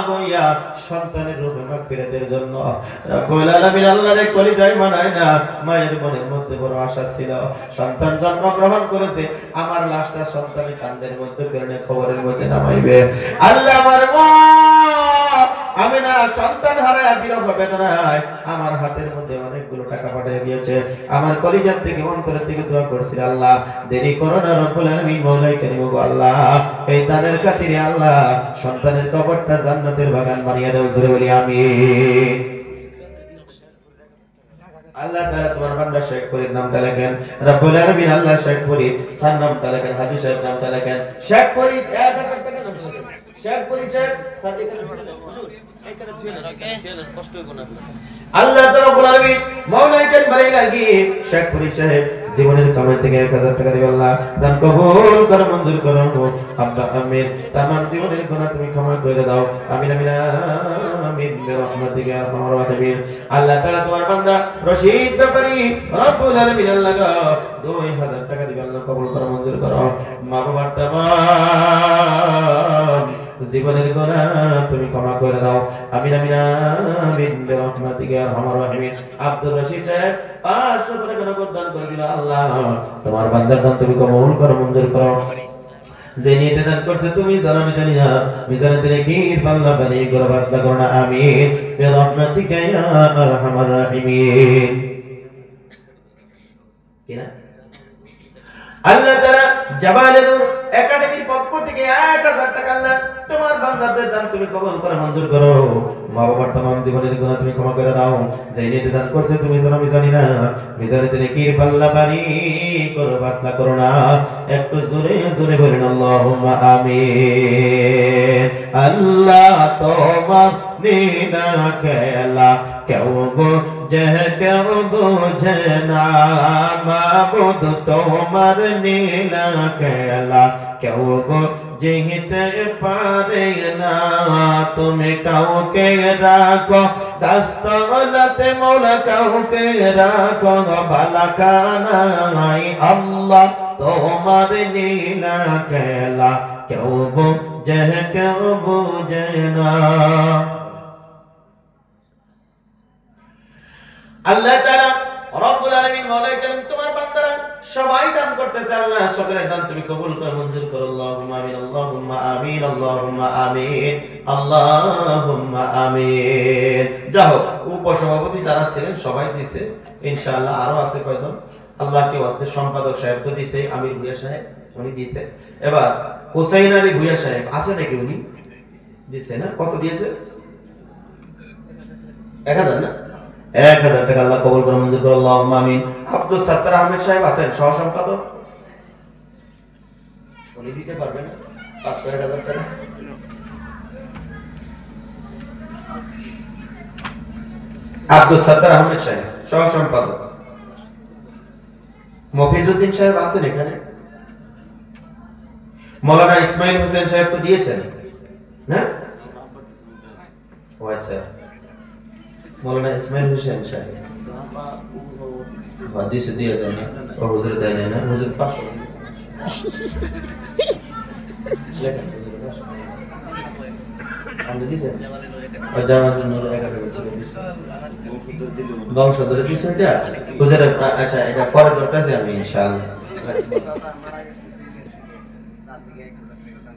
গইয়া সন্তানের রোগ মাগফিরাতের জন্য রব্বুল আলামিন আল্লাহর কলিজায় মানায় না, মায়ের মনের মধ্যে বড় আশা ছিল, সন্তান জন্মগ্রহণ করেছে, আমার লাশটা সন্তানের কান্দের মধ্যে করে খবরের মধ্যে নামাইবে। আল্লাহ আমার মা আমি না সন্তান হারায় বিরহ বেদনায় আমার হাতের মধ্যে অনেকগুলো টাকা পাঠিয়ে দিয়েছে, আমার কলিজার থেকে অন্তরের থেকে দোয়া করছি আল্লাহ দেরি করো না রব্বুল আলামিন মওলাই করিম গো আল্লাহ, এই দানের খাতিরে আল্লাহ সন্তানের কবরটা জান্নাতের বাগান বানিয়ে দাও, জোরে বলি আমিন। আল্লাহ তাআলা তোমার বান্দা শেখ ফরিদ নামটা লেখেন রব্বুল আলামিন, আল্লাহ শেখ ফরিদ স্যার নামটা লেখেন, হাজী সাহেব নামটা লেখেন, শেখ ফরিদ 1000 টাকা নামটা লেখেন, শেখ ফরিদ শেখ সার্টিফিকেট হুজুর এইখানে থুয়েন কষ্ট হইব না। আল্লাহ তাআলা রব্বুল আলামিন মওলাই করিম বাড়াই লাগি শেখ ফরিদ সাহেব জীবনের কামাই থেকে 1000 টাকা দিও, আল্লাহ দান কবুল করো মঞ্জুর করো আব্বা আমিন। तमाम জীবনের গুনাহ তুমি ক্ষমা করে দাও, আমিন আমিন আমিন বিরহমাতিকা ইয়া আরহামার রাহিমিন। আল্লাহ তাআলা তোমার বান্দা রশিদ ব্যাপারী রব্বুল আলামিন আল্লাহ 2000 টাকা দিবেন, আল্লাহ কবুল করো মঞ্জুর করো, মা বাবার तमाम জীবনের গুনাহ তুমি ক্ষমা করে দাও, আমিন আমিন আমিন বিরহমাতিকা ইয়া আরহামার রাহিমিন। আব্দুর রশিদ সাহেব 500 টাকা নগদ দান করে দিল, আল্লাহ তোমার বান্দার দান তুমি কবুল করো মঞ্জুর করো, যে নিয়তে দান করছে তুমি জানো আমি জানি না, মিজানে নেকির পাল্লা বানিয়ে গরবাদ করো না, আমিন বিরহমাতিকা ইয়া আরহামার রাহিমিন। কিনা আল্লাহ তাআলা জাবালে নূর একাডেমির পক্ষ থেকে 1000 টাকা আল্লাহ তোমার বান্দাদের দান তুমি কবুল করে মঞ্জুর করো। মা বাবার तमाम জীবনের গুনাহ তুমি ক্ষমা করে দাও। যেই নিতে দান করছে তুমি জানো, আমি জানি না। মিজানে নেকির পাল্লা ভারী করো, পাতলা করো না। একটু জোরে জোরে বলেন আল্লাহুম্মা আমিন। আল্লাহ তোমার নীনা খেলা কেউ বোঝে কেউ বোঝে না, মাবুদ তোমার নীলা খেলা কেউ বুঝতে পারে না। তুমি কাউকে রাখো দাস্তলাতে মৌলা, কাউকে রাখো বালাখানায় আল্লাহ তোমার নীলা খেলা কেউ বোঝে কেউ বোঝে না। আল্লাহ তাআলা রব্বুল আলামিন মাওলাই করিম তোমার বান্দারা সবাই দান করতেছে, আল্লাহ সকলের দান তুমি কবুল করে মঞ্জুর করো। আল্লাহুম্মা আমিন, আল্লাহুম্মা আমিন, আল্লাহুম্মা আমিন, আল্লাহুম্মা আমিন। যাও উপসভাপতি যারা ছিলেন সবাই দিয়েছে, ইনশাআল্লাহ আরো আছে কয়জন আল্লাহকে ওয়াস্তে। সম্পাদক সাহেব তো দিয়েছে, আমির ভুইয়া সাহেব উনি দিয়েছে। এবার হুসাইন আলী ভুইয়া সাহেব আছে নাকি? উনি দিয়েছে না? কত দিয়েছে? 1000 না? 1000 টাকা আল্লাহ কবুল করে মঞ্জুর করে। আল্লাহুম্মা আমিন। আব্দুল সাত্তার আহমেদ সাহেব আছেন সহ সম্পাদক, উনি দিতে পারবেন 500-1000 টাকা। আব্দুল সাত্তার আহমেদ সাহেব সহ সম্পাদক। মফিজউদ্দিন সাহেব আছেন এখানে? মাওলানা ইসমাইল হোসেন সাহেব তো দিয়েছেন না? ও আচ্ছা, মাওলানা ইসমাইল হোসেন সাহেব হাদিসে দিয়ে যায় না, ও হুজুর দেয় না, হুজুর পাস লেখা আমি দিছে আর জামাতুল নূর একাডেমি থেকে দিছে বংশধরে দিছে এটা হুজুর। আচ্ছা, এটা পরে করতেছি আমি ইনশাআল্লাহ।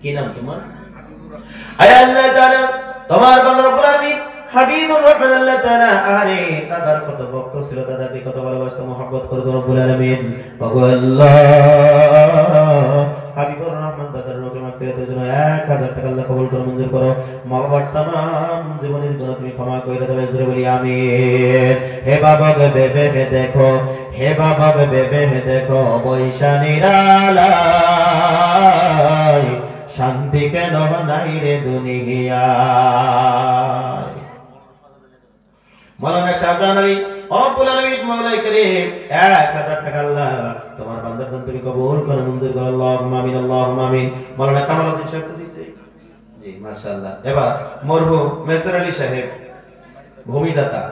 কি নাম তোমার? আয় আল্লাহ তাআলা তোমার বান্দা রব্বুল আলামিন হাবিবুর রহমান আল্লাহ তাআলা আরে তাদের কত ভক্ত ছিল, তাদেরকে কত ভালোবাসতো, মহব্বত করতো রব্বুল আলামিন। ওগো আল্লাহ, হাবিবুর রহমান তাদের রোগে মাগফিরাতের জন্য 1000 টাকা আল্লাহ কবুল করে মঞ্জুর করো। মা বাবার तमाम জীবনের গুনাহ তুমি ক্ষমা করে দাও, জোরে বলি আমিন। হে বাবা গে বেবে দেখো, হে বাবা গে বেবে দেখো, বৈশানীর আলাই শান্তি কেন নাই রে দুনিয়ায়। মাওলানা শাহজাহান আলী রব্বুল আলামিন মাওলাই করিম 1000 টাকা আল্লাহ তোমার বান্দার জন্য তুমি কবুল করে মঞ্জুর করো। আল্লাহুম্মা আমিন, আল্লাহুম্মা আমিন। মাওলানা কামালউদ্দিন সাহেব তো দিয়েছে, জি মাশাআল্লাহ। এবার মরহুম মেসর আলী সাহেব ভূমিদাতা,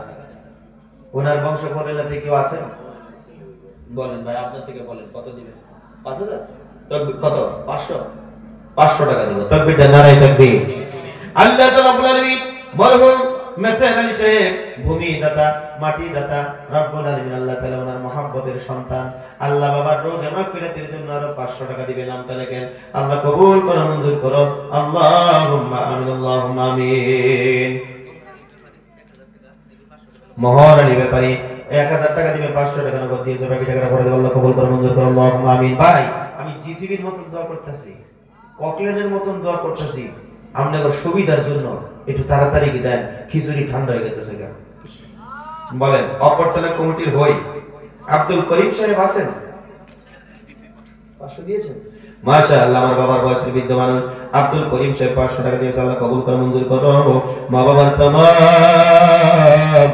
ওনার বংশ পরিলাতে কেউ আছেন? বলেন ভাই, আপনার থেকে বলেন কত দিবেন? 5000? কত? 500 টাকা দিব। তাকবীর দেন, নারায়ে তাকবীর। আল্লাহ তাআলা রব্বুল আলামিন মরহুম মেসর আলী সাহেব ভূমিদাতা, মাটি দাতা রব্বুল আলামিন আল্লাহ তাআলা ওনার মহব্বতের সন্তান, আল্লাহ বাবার রোগে মাগফিরাতের জন্য আরো 500 টাকা দিবেন। নামটা লেখেন, আল্লাহ কবুল করো মঞ্জুর করো। আল্লাহুম্মা আমিন, আল্লাহুম্মা আমিন। মোহর আলী ব্যাপারী 1000 টাকা দিবে, 500 টাকা নগদ দিয়েছে, বাকি টাকাটা পরে দেব। আল্লাহ কবুল করো মঞ্জুর করো। আল্লাহুম্মা আমিন। ভাই আমি জিসিবির মতন দোয়া করতেছি, অকল্যান্ডের মতন দোয়া করতেছি, আপনাদের সুবিধার জন্য একটু তাড়াতাড়ি কি দেন, খিচুড়ি ঠান্ডা হয়ে গেছে কেন বলেন। অপরতলা কমিটির হই আব্দুল করিম সাহেব আছেন? 500 দিয়েছেন, মাশাআল্লাহ। আমার বাবার বয়সের বৃদ্ধ মানুষ আব্দুল করিম সাহেব 500 টাকা দিয়েছে, আল্লাহ কবুল করে মঞ্জুর করো। মা বাবার तमाम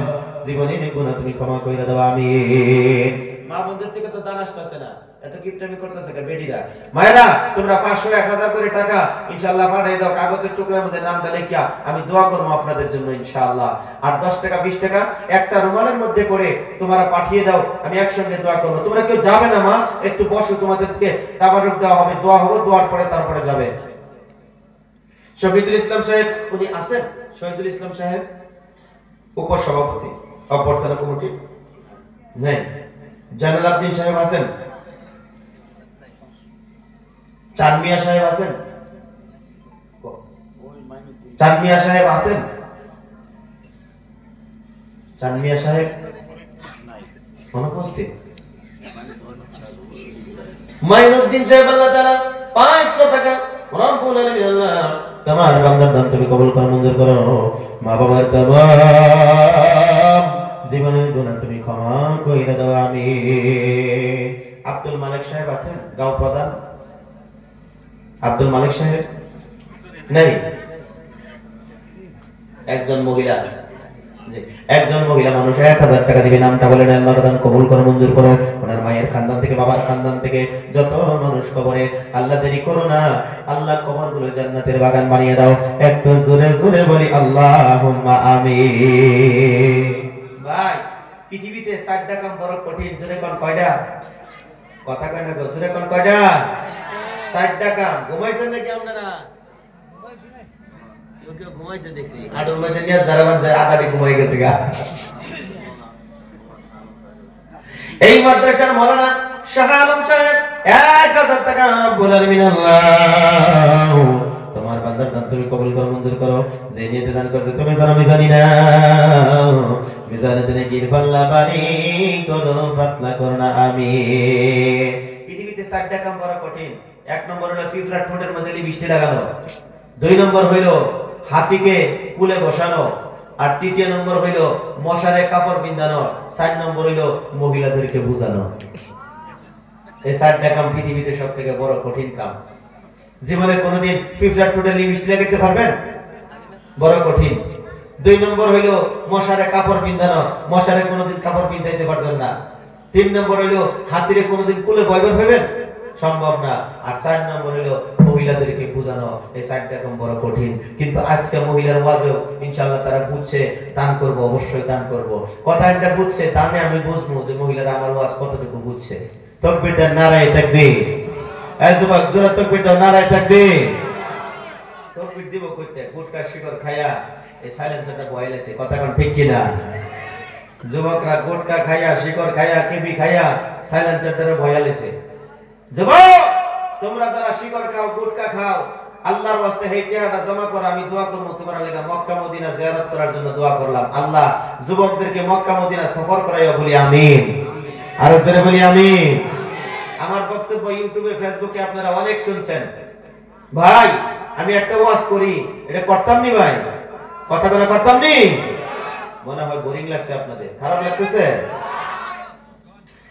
জীবনের গুনাহ তুমি ক্ষমা কইরা দাও, আমিন। মা বোনদের থেকে তো দান আসতেছে না, এত কিপটামি করতেছে কে বেটিরা? মায়েরা তোমরা 500 1000 করে টাকা ইনশাআল্লাহ পাঠিয়ে দাও, কাগজের টুকরার মধ্যে নামটা লিখিয়া আমি দোয়া করব আপনাদের জন্য ইনশাআল্লাহ। আর 10 টাকা 20 টাকা একটা রুমালের মধ্যে করে তোমরা পাঠিয়ে দাও, আমি একসঙ্গে দোয়া করব। তোমরা কেউ যাবে না মা, একটু বসো, তোমাদেরকে তাবারুক দেওয়া হবে, দোয়া হবে, দোয়ার পরে তারপরে যাবে। শহীদুল ইসলাম সাহেব উনি আছেন? শহীদুল ইসলাম সাহেব উপসভাপতি অপরতলা কমিটি নেই। জালাল আব্দিন সাহেব আছেন? চানমিয়া সাহেব আছেন? চানমিয়া সাহেব আছেন? চানমিয়া সাহেব অনুপস্থিত। মাইনুদ্দিন সাহেব আল্লাহ তাআলা 500 টাকা রব্বুল আলামিন আল্লাহ তোমার বান্দার দান তুমি কবুল করো, মঞ্জুর করো। মা বাবার তামাম জীবনের গুনাহ তুমি ক্ষমা কইরা দাও, আমিন। আব্দুল মালিক সাহেব আছেন গাঁও প্রধান? আব্দুল মালিক সাহেব নেই? একজন মহিলা মানুষ 1000 টাকা দিবে, নামটা বলেন, আল্লাহ দান কবুল করো, মঞ্জুর করো। ওনার মায়ের খানদান থেকে, বাবার খানদান থেকে যত মানুষ কবরে, আল্লাহ দেরি করো না, আল্লাহ কবরগুলো জান্নাতের বাগান বানিয়ে দাও। একটু জোরে জোরে বলি আল্লাহুম্মা আমিন। ভাই, পৃথিবীতে 4টা কাম বড় কঠিন, জোরে কোন কয়টা? কথা কয় না গো, জোরে কোন কয়টা? 4টা কাম। ঘুমাইছেন নাকি আপনারা? কেউ ঘুমাইছে দেখছি, আডুল মধ্যে নিয়ে যারা যায় আদাটি ঘুমাই গেছে গা। এই মাদ্রাসার মাওলানা শাহ আলম সাহেব 1000 টাকা রব্বুল আলামিন আল্লাহ তোমার বান্দার দান তুমি কবুল করো, মঞ্জুর করো। যে নিয়তে দান করছে তুমি জানো, আমি জানি না। মিজানে দিনে গির পাল্লা বাড়ি করো, পাতলা করো না, আমিন। পৃথিবীতে 4টা কাম বড় কঠিন। 1 নম্বর হলো পিঁপড়ার ঠোঁটের মধ্যে লিপস্টিক লাগানো, 2 নম্বর হইল হাতিকে কুলে বসানো, আর 3 নম্বর হইল মশারে কাপড় বিন্ধানো, 4 নম্বর হইল মহিলাদেরকে বুঝানো। এই 4টা কাম পৃথিবীতে সবথেকে বড় কঠিন কাম। জীবনে কোনোদিন পিঁপড়ার ঠোঁটে লিপস্টিক লাগাতে পারবেন? বড় কঠিন। 2 নম্বর হইল মশারে কাপড় বিন্ধানো, মশারে কোনোদিন কাপড় বিন্ধাইতে পারবেন না। 3 নম্বর হইল হাতিরে কোনোদিন কুলে বয়বার হইবেন? সম্ভব না। আর 4 নম্বর হলো মহিলাদেরকে বুঝানো। এই 4টা কাম বড় কঠিন, কিন্তু আজকে মহিলার ওয়াজও ইনশাআল্লাহ তারা বুঝছে, দান করব, অবশ্যই দান করব। কথাটা বুঝছে, দানে আমি বুঝবো যে মহিলারা আমার ওয়াজ কতটুকু বুঝছে। তাকবীর দেন, নারায়ে তাকবীর। এই যুবক জোরে তাকবীর দাও, নারায়ে তাকবীর। তাকবীর দিব কইতে গুটকা শিকর খায়া এই সাইলেন্সারটা বয়াইলেছে, কথা কোন ঠিক কিনা? যুবকরা গুটকা খায়া, শিকর খায়া, কেবি খায়া সাইলেন্সারটারে বয়াইলেছে। যুবক, তোমরা যারা শিকর খাও, গুটকা খাও, আল্লাহর ওয়াস্তে এই টাকাটা জমা করো, আমি দোয়া করব তোমার লাগা। মক্কা মদিনা জিয়ারত করার জন্য দোয়া করলাম। আল্লাহ যুবকদেরকে মক্কা মদিনা সফর করাইও, বলি আমিন। আর জোরে বলি আমিন। আমার বক্তব্য ইউটিউবে, ফেসবুকে আপনারা অনেক শুনছেন। ভাই, আমি একটা ওয়াজ করি, এটা করতাম নি ভাই? কথা বলে করতাম নি? মনে হয় বোরিং লাগছে আপনাদের, খারাপ লাগতেছে?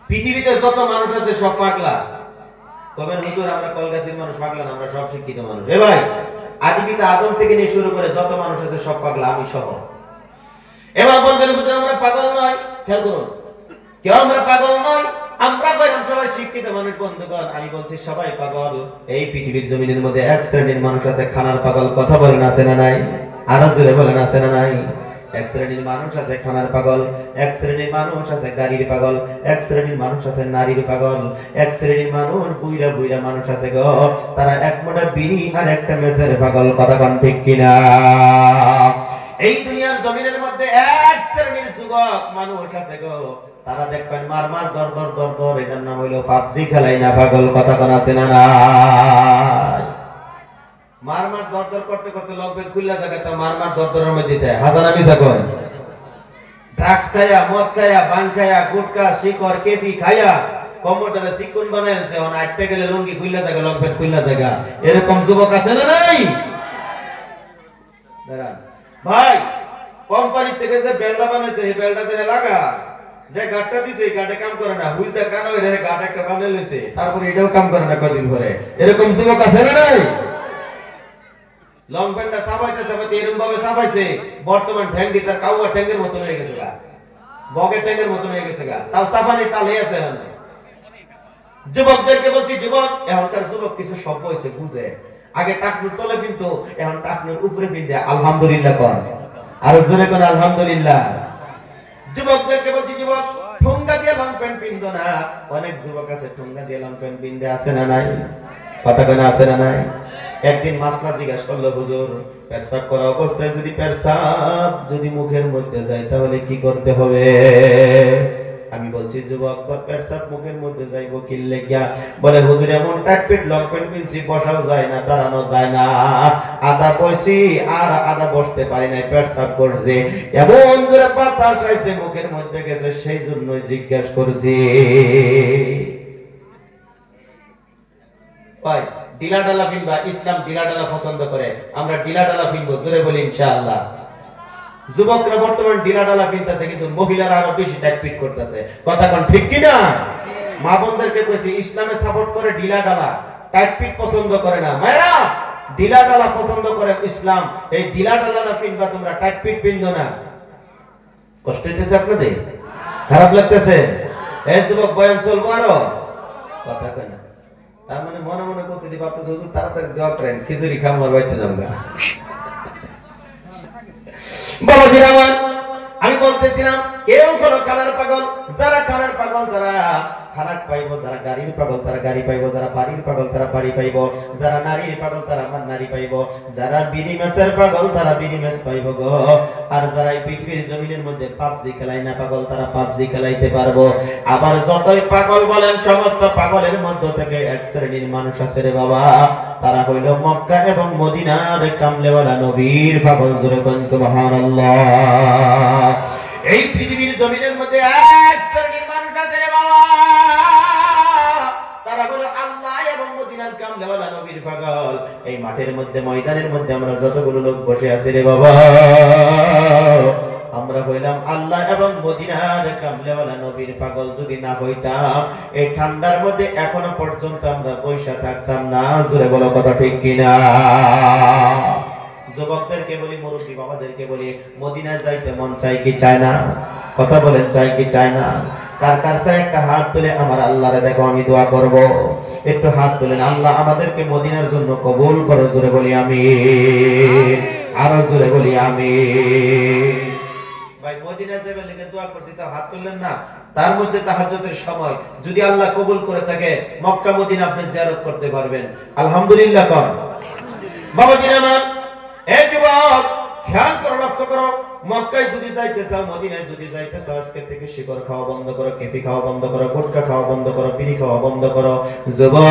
পৃথিবীতে যত মানুষ আছে সব পাগলা। কবেন হুজুর আমরা কলগাছির মানুষ পাগলা না, আমরা সব শিক্ষিত মানুষ। এ ভাই, আদি পিতা আদম থেকে নিয়ে শুরু করে যত মানুষ আছে সব পাগলা, আমি সহ। এবার বলবেন হুজুর আমরা পাগল নয়। খেয়াল করুন, কেউ আমরা পাগল নয়, আমরা বললাম সবাই শিক্ষিত মানুষ। বন্ধুগণ, আমি বলছি সবাই পাগল। এই পৃথিবীর জমিনের মধ্যে 1 শ্রেণীর মানুষ আছে খানার পাগল। কথা বলেন আছে না নাই? আরো জোরে বলেন আছে না নাই? 1 শ্রেণীর মানুষ আছে খানার পাগল, 1 শ্রেণীর মানুষ আছে গাড়ির পাগল, 1 শ্রেণীর মানুষ আছে নারীর পাগল, 1 শ্রেণীর মানুষ বুইরা বুইরা মানুষ আছে গো, তারা এক মোটা বিড়ি আর একটা মেসের পাগল। কথা কোন ঠিক কিনা? এই দুনিয়ার জমিনের মধ্যে 1 শ্রেণীর যুবক মানুষ আছে গো, তারা দেখবেন মার মার দর দর দর দর, এটার নাম হইলো পাবজি খেলাই না পাগল। কথা কোন আছে না নাই? মার মার দর দর করতে করতে লকবেন খুললা জায়গাতে মার মার দর দরের মধ্যে দিতে হাজার আমি যখন ড্রাগস খায়া, মদ খায়া, বাং খায়া, গুটকা, শিকর, কেপি খায়া কম্পিউটারে সিকুন বানাইছে, অন আটটা গেলে লুঙ্গি খুললা জায়গা, লকবেন খুললা জায়গা। এরকম যুবক আছে না নাই? ভাই, কোম্পানি থেকে যে বেলটা বানাইছে, এই বেলটা যে লাগা, যে গাটটা দিছে এই গাটে কাম করে না, হুইলটা কানা হয়ে রে গাট একটা বানাই লইছে, তারপরে এটাও কাম করে না কদিন পরে। এরকম যুবক আছে না নাই? লং প্যান্টটা সাবাইতে সাবাইতে এরকম ভাবে সাবাইছে, বর্তমান ঠ্যাঙ্গি তার কাউয়া ঠ্যাঙ্গের মতন হয়ে গেছে গা, বগের ঠ্যাঙ্গের মতন হয়ে গেছে গা, তাও সাবানির তালে আছে। যুবকদেরকে বলছি, যুবক, এখনকার যুবক কিছু শব্দ হয়েছে বুঝে। আগে টাকনুর তলে কিন্তু, এখন টাকনুর উপরে পিনতে। আলহামদুলিল্লাহ কর, আর জোরে কোন আলহামদুলিল্লাহ। যুবকদেরকে বলছি, যুবক, ঠোঙ্গা দিয়ে লং প্যান্ট পিনতো না। অনেক যুবক আছে ঠোঙ্গা দিয়ে লং প্যান্ট পিনতে, আছে না নাই? কথা কেন আছে না নাই? একদিন মাসলা জিজ্ঞাসা করলো, হুজুর, পেশাব করা অবস্থায় যদি পেশাব যদি মুখের মধ্যে যায় তাহলে কি করতে হবে? আমি বলছি, যুবক, তোর পেশাব মুখের মধ্যে যাইবো কি লেগিয়া? বলে, হুজুর, এমন টাইট ফিট লং প্যান্ট পিনছি, বসাও যায় না, দাঁড়ানো যায় না, আদা বসি আর আদা বসতে পারি না, পেশাব করছে, এমন জোরে বাতাস আইছে মুখের মধ্যে গেছে, সেই জন্যই জিজ্ঞাসা করছি। ভাই, ডিলা ডালা পিনবা, ইসলাম ডিলা ডালা পছন্দ করে, আমরা ডিলা ডালা পিনবো, জোরে বলি ইনশাআল্লাহ। যুবকরা বর্তমান ডিলা ডালা পিনতেছে, কিন্তু মহিলারা আরো বেশি টাইট ফিট করতেছে, কথা কোন ঠিক কি না? মা বোনদেরকে কইছি ইসলামে সাপোর্ট করে ডিলা ডালা, টাইট ফিট পছন্দ করে না। মায়েরা ডিলা ডালা পছন্দ করে ইসলাম, এই ডিলা ডালা না পিনবা তোমরা, টাইট ফিট পিনছো না। কষ্ট হইতেছে আপনাদের? খারাপ লাগতেছে? এই যুবক বয়ান চলবো আরো? কথা কয় না। তার মানে মনে মনে করতে দি ভাবতেছে হুজুর তাড়াতাড়ি দোয়া করেন, খিচুড়ি খাবো আর বাইতে যাবো না। বাবাজিরা আমার, আমি বলতেছিলাম কেউ হলো খানার পাগল, যারা খানার পাগল, যারা খানা পাইবো, যারা গাড়ির পাগল তারা গাড়ি পাইবো, যারা বাড়ির পাগল তারা বাড়ি পাইবো, যারা নারীর পাগল তারা আমার নারী পাইবো, যারা বিড়ি মাছের পাগল তারা বিড়ি মাছ পাইবো গো। আর যারা এই পৃথিবীর জমিনের মধ্যে পাবজি খেলাই না পাগল, তারা পাবজি খেলাইতে পারবো। আবার যতই পাগল বলেন, সমস্ত পাগলের মধ্য থেকে এক শ্রেণীর মানুষ আছে রে বাবা, তারা হইল মক্কা এবং মদিনার কামলেওয়ালা নবীর পাগল। জোরে কোন সুবহানাল্লাহ। এই পৃথিবীর জমিনের মধ্যে এক শ্রেণীর মানুষ আছে রে বাবা, তারা হলো আল্লাহ এবং মদিনার কামলেওয়ালা নবীর পাগল। এই মাঠের মধ্যে, ময়দানের মধ্যে আমরা যতগুলো লোক বসে আছি রে বাবা, আমরা হইলাম আল্লাহ এবং মদিনার কামলেওয়ালা নবীর পাগল। যদি না হইতাম এই ঠান্ডার মধ্যে এখনো পর্যন্ত আমরা বৈশা থাকতাম না। জোরে বলো কথা ঠিক কিনা? যুবকদেরকে বলি, মুরব্বী বাবাদেরকে বলি, মদিনায় যাইতে মন চাই কি চায় না? কথা বলেন, চাই কি চায় না? কার কার চাই একটা হাত তুলে আমার আল্লাহরে দেখো আমি দোয়া করব। একটু হাত তুলেন, আল্লাহ আমাদেরকে মদিনার জন্য কবুল করো। জোরে বলি আমিন, আরো জোরে বলি আমিন। ভাই মদিনা যাবে লেগে দোয়া করছি, তা হাত তুললেন না? তার মধ্যে তাহাজ্জুদের সময় যদি আল্লাহ কবুল করে থাকে, মক্কা মদিনা আপনি জিয়ারত করতে পারবেন। আলহামদুলিল্লাহ কর। বাবাজি আমার, এই যুবক খেয়াল করো, লক্ষ্য করো, মক্কায় যদি যাইতে চাও, মদিনায় যদি যাইতে চাও, আজকে থেকে শিকড় খাওয়া বন্ধ করো, কেফি খাওয়া বন্ধ করো, গুটখা খাওয়া বন্ধ করো, বিড়ি খাওয়া বন্ধ করো। যুবক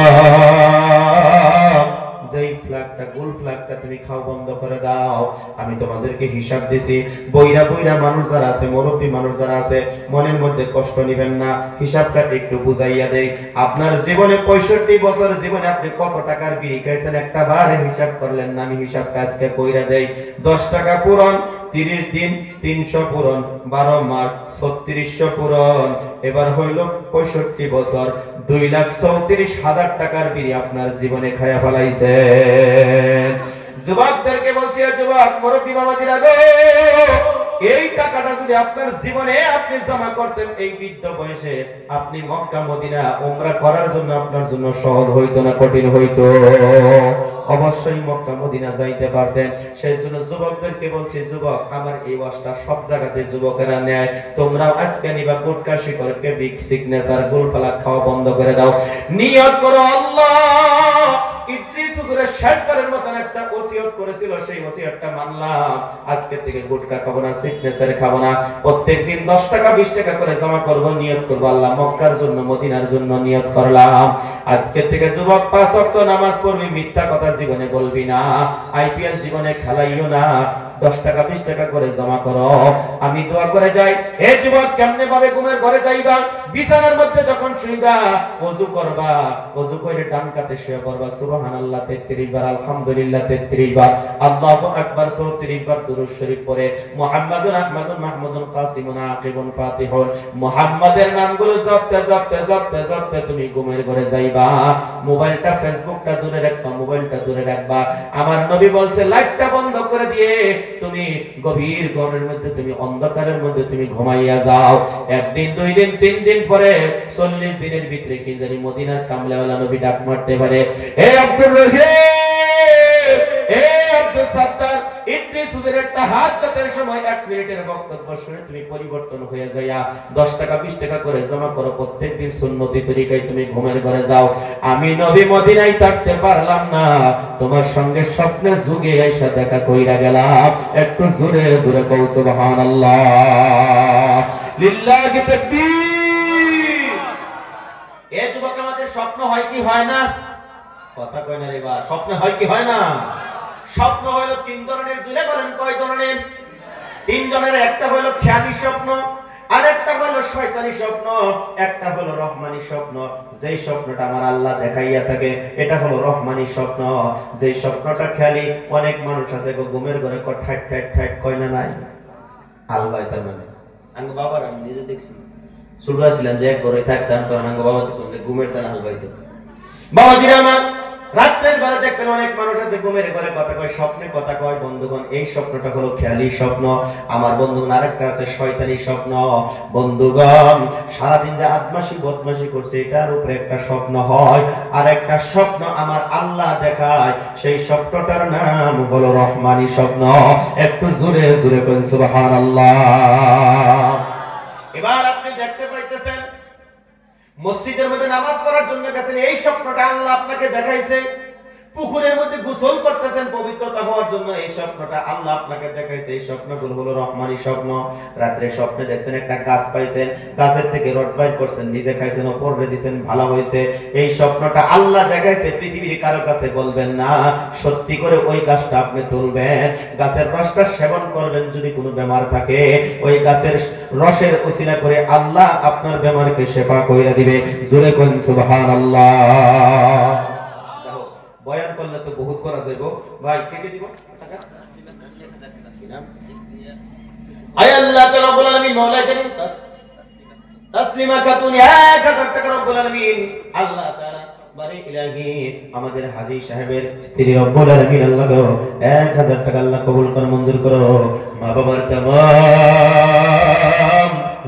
যেই ফ্ল্যাগটা, গোল ফ্ল্যাগটা তুমি খাও বন্ধ করে দাও। আমি তোমাদেরকে হিসাব দিছি, বইরা বইরা মানুষ যারা আছে, মুরব্বী মানুষ যারা আছে, মনের মধ্যে কষ্ট নিবেন না, হিসাবটা একটু বুঝাইয়া দেই। আপনার জীবনে 65 বছর জীবনে আপনি কত টাকার বিড়ি খাইছেন একটা বারে হিসাব করলেন না? আমি হিসাবটা আজকে কইরা দেই। 10 টাকা পূরণ, 30 দিন 300 পূরণ, 12 মাস 3600 পূরণ। এবার হইল 65 বছর, 2,34,000 টাকার বিড়ি আপনার জীবনে খায়া ফেলাইছেন। যুবকদেরকে বলছি, যুবক মুরব্বী বাবাজিরা গো, এই টাকাটা যদি আপনার জীবনে আপনি জমা করতেন, এই বৃদ্ধ বয়সে আপনি মক্কা মদিনা উমরা করার জন্য আপনার জন্য সহজ হইতো না কঠিন হইতো? অবশ্যই মক্কা মদিনা যাইতে পারতেন। সেই জন্য যুবকদেরকে বলছি, যুবক আমার এই ওয়াজটা সব জায়গাতে যুবকেরা নেয়, তোমরাও আজকে নিবা গুটকা, শিকড়কে, বিগ সিগনেচার, গোলপালা খাওয়া বন্ধ করে দাও। নিয়ত করো আল্লাহ ইদ্রিস হুজুরের শেষবারের মতন একটা ওসিয়ত করেছিল, সেই ওসিয়তটা মানলাম। আজকে থেকে গুটকা খাবো না, সিগনেচার খাবো না, প্রত্যেকদিন 10 টাকা 20 টাকা করে জমা করব, নিয়ত করব আল্লাহ মক্কার জন্য মদিনার জন্য নিয়ত করলাম। আজকে থেকে যুবক 5 ওয়াক্ত নামাজ পড়বি, মিথ্যা কথা জীবনে বলবি না, আইপিএল জীবনে খেলাইও না, 10 টাকা 20 টাকা করে জমা করো। আমি দোয়া করে যাই, এই যুবক কেমনে ভাবে ঘুমের ঘরে যাইবা, বিছানার মধ্যে যখন শুইবা ওযু করবা, ওযু করে ডান কাতে শুয়ে পড়বা, সুবহানাল্লাহ 33 বার, আলহামদুলিল্লাহ 33 বার, আল্লাহু আকবার 34 বার দুরূদ শরীফ পড়ে, মুহাম্মাদুন আহমাদুন মাহমুদুন কাসিমুন আকিবুন ফাতিহুন, মুহাম্মাদের নামগুলো জপতে জপতে জপতে জপতে তুমি ঘুমের ঘরে যাইবা। মোবাইলটা, ফেসবুকটা দূরে রাখবা, মোবাইলটা দূরে রাখবা। আমার নবী বলছে লাইটটা বন্ধ করে দিয়ে তুমি গভীর ঘরের মধ্যে, তুমি অন্ধকারের মধ্যে তুমি ঘুমাইয়া যাও। একদিন, 2 দিন, 3 দিন পরে 40 দিনের ভিতরে কি জানি মদিনার কামলেওয়ালা নবী ডাক মারতে পারে, হে আব্দুর রহিম, হে আব্দুল সাত্তার, ইদ্রিস হুজুরের একটা হাত কাটার সময় 1 মিনিটের বক্তব্য শুনে তুমি পরিবর্তন হয়ে যাইয়া 10 টাকা 20 টাকা করে জমা করো, প্রত্যেকদিন সুন্নতি তরিকায় তুমি ঘুমের ঘরে যাও। আমি নবী মদিনায় থাকতে পারলাম না, তোমার সঙ্গে স্বপ্নে যুগে আইসা দেখা কইরা গেলাম। একটু জোরে জোরে কও সুবহানাল্লাহ, লিল্লাহি তাকবীর। এই যুবক আমাদের স্বপ্ন হয় কি হয় না? কথা কয় না রে বা, স্বপ্ন হয় কি হয় না? স্বপ্ন হইল 3 ধরনের। জুড়ে বলেন কয় ধরনের? 3 জনের। একটা হইল খেয়ালি স্বপ্ন, আরেকটা হলো শয়তানি স্বপ্ন, একটা হলো রহমানি স্বপ্ন। যেই স্বপ্নটা আমার আল্লাহ দেখাইয়া থাকে এটা হলো রহমানি স্বপ্ন। যেই স্বপ্নটা খেয়ালি অনেক মানুষ আছে ঘুমের ঘরে ঠাট ঠাট ঠাট কয় না নাই আলবাই। তার মানে আঙ্গ বাবার আমি নিজে দেখছি, ছোট ছিলাম যে এক ঘরে থাকতাম, তখন আঙ্গ বাবা ঘুমের টান আলবাইতো। বাবাজিরা আমার, রাত্রের বেলা দেখবেন অনেক মানুষ আছে ঘুমের ঘরে কথা কয়, স্বপ্নে কথা কয়। বন্ধুগণ, এই স্বপ্নটা হলো খেয়ালি স্বপ্ন। আমার বন্ধুগণ, আরেকটা আছে শয়তানি স্বপ্ন। বন্ধুগণ, সারাদিন যে আদমাশি বদমাশি করছে এটার উপরে একটা স্বপ্ন হয়, আর একটা স্বপ্ন আমার আল্লাহ দেখায়, সেই স্বপ্নটার নাম হলো রহমানি স্বপ্ন। একটু জোরে জোরে বলেন সুবহানাল্লাহ। এবার আপনি দেখতে পাইতেছেন মসজিদের মধ্যে নামাজ পড়ার জন্য গেছেন, এই স্বপ্নটা আল্লাহ আপনাকে দেখাইছে। পুকুরের মধ্যে গোসল করতেছেন পবিত্রতা হওয়ার জন্য, এই স্বপ্নটা আল্লাহ আপনাকে দেখাইছে। এই স্বপ্নগুলো হলো রহমানি স্বপ্ন। রাত্রে স্বপ্নে দেখছেন একটা গাছ পাইছেন, গাছের থেকে রড বাইর করছেন, নিজে খাইছেন, ওপরে দিয়েছেন, ভালো হয়েছে। এই স্বপ্নটা আল্লাহ দেখাইছে। পৃথিবীর কারো কাছে বলবেন না, সত্যি করে ওই গাছটা আপনি তুলবেন, গাছের রসটা সেবন করবেন। যদি কোনো বেমার থাকে ওই গাছের রসের ওসিলা করে আল্লাহ আপনার বেমারকে শেফা কইরা দিবে। জোরে কইন সুবহানাল্লাহ। বয়ান করলে তো বহুত করা যাইব ভাই, কেটে দিব টাকা। আয় আল্লাহ তাআলা রব্বুল আলামিন মাওলা করিম তাসলিমা খাতুন 1000 টাকা রব্বুল আলামিন আল্লাহ তাআলা বারে ইলাহি আমাদের হাজী সাহেবের স্ত্রী রব্বুল আলামিন আল্লাহ গো 1000 টাকা আল্লাহ কবুল করে মঞ্জুর করো। মা বাবার তামাম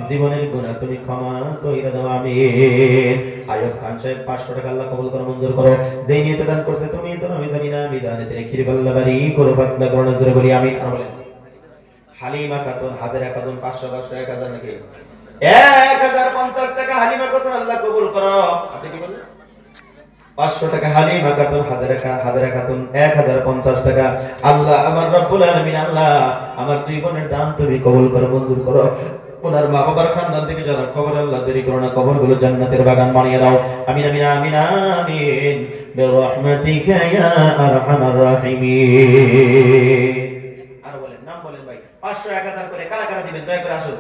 জীবনের গুনাহ তুমি ক্ষমা কইরা দাও আমিন। আয়ুব খান সাহেব 500 টাকা আল্লাহ কবুল করে মঞ্জুর করো। যেই নিয়তে দান করছে তুমি তো আমি জানি না, আমি জানি তিনি খির আল্লাহ বাড়ি করো পাতলা করো নজরে বলি আমিন। আর বলেন হালিমা খাতুন হাজারা খাতুন 500 1000 নাকি 1050 টাকা হালিমা খাতুন আল্লাহ কবুল করো। আপনি কি বলেন 500 টাকা হালিমা খাতুন, হাজারা খাতুন 1050 টাকা। আল্লাহ আমার রব্বুল আলামিন আল্লাহ আমার দুই বোনের দান তুমি কবুল করো মঞ্জুর করো। ওনার মা বাবার খানদান থেকে যারা কবর আল্লাহ দেরি করো না, কবরগুলো জান্নাতের বাগান বানিয়ে দাও। আমিন আমিন আমিন আমিন বিরহমাতিকা ইয়া আরহামার রাহিমিন। আর বলেন নাম বলেন ভাই, 500 1000 করে কারা কারা দিবেন দয়া করে আসুন।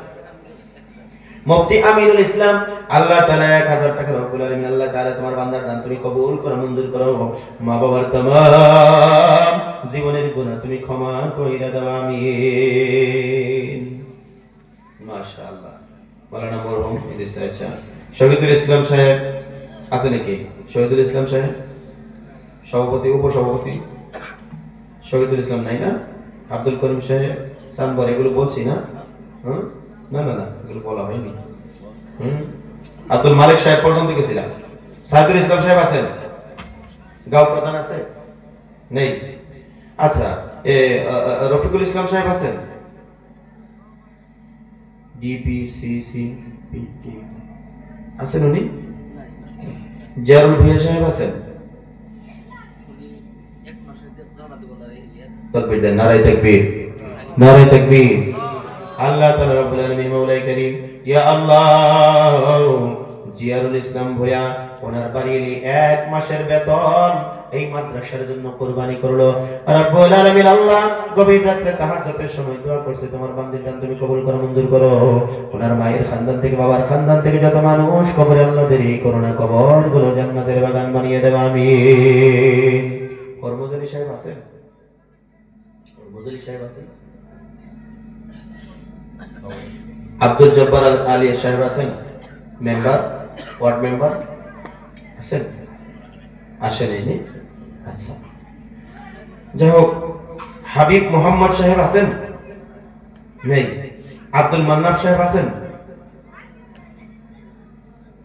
মুফতি আমিনুল ইসলাম আল্লাহ তাআলা 1000 টাকা রব্বুল আলামিন আল্লাহ তাআলা তোমার বান্দার দান তুমি কবুল করো মঞ্জুর করো। মা বাবার तमाम জীবনের গুনাহ তুমি ক্ষমা কইরা দাও আমিন। মাশাআল্লাহ। মাওলানা মরহুম ইদ্রিস আচ্ছা শহীদুল ইসলাম সাহেব আছে নাকি? শহীদুল ইসলাম সাহেব সভাপতি উপসভাপতি শহীদুল ইসলাম নাই না? আব্দুল করিম সাহেব সানবর এগুলো বলছি না? না না না এগুলো বলা হয়নি। আব্দুল মালিক সাহেব পর্যন্ত গেছিলাম। সাইদুল ইসলাম সাহেব আছেন? গাঁও প্রধান আছে? নেই। আচ্ছা রফিকুল ইসলাম সাহেব আছেন? ডিপিসিসি পিটি আছেন উনি? জারুল ভিয়া সাহেব আছেন? তাকবীর দেন, নারায়ে তাকবীর, নারায়ে তাকবীর। আল্লাহ তাআলা রব্বুল আলামিন মাওলাই করিম ইয়া আল্লাহ জিয়ারুল ইসলাম ভূয়া ওনার বাড়ির 1 মাসের বেতন এই মাদ্রাসার জন্য কুরবানি করলো রব্বুল আলামিন। আল্লাহ গভীর রাতে তাহাজ্জুদের সময় দোয়া করছে তোমার বান্দির দান তুমি কবুল করো মঞ্জুর করো। ওনার মায়ের খানদান থেকে বাবার খানদান থেকে যত মানুষ কবরে আল্লাহ দেরি করো না, কবরগুলো জান্নাতের বাগান বানিয়ে দেব আমিন। কর্মচারী সাহেব আছেন? কর্মচারী সাহেব আছেন? আব্দুল জব্বার আলী সাহেব আছেন? মেম্বার ওয়ার্ড মেম্বার আছেন? আসেননি? আচ্ছা যাই হোক। হাবিব মোহাম্মদ সাহেব আছেন? নেই। আব্দুল মান্নাফ সাহেব আছেন?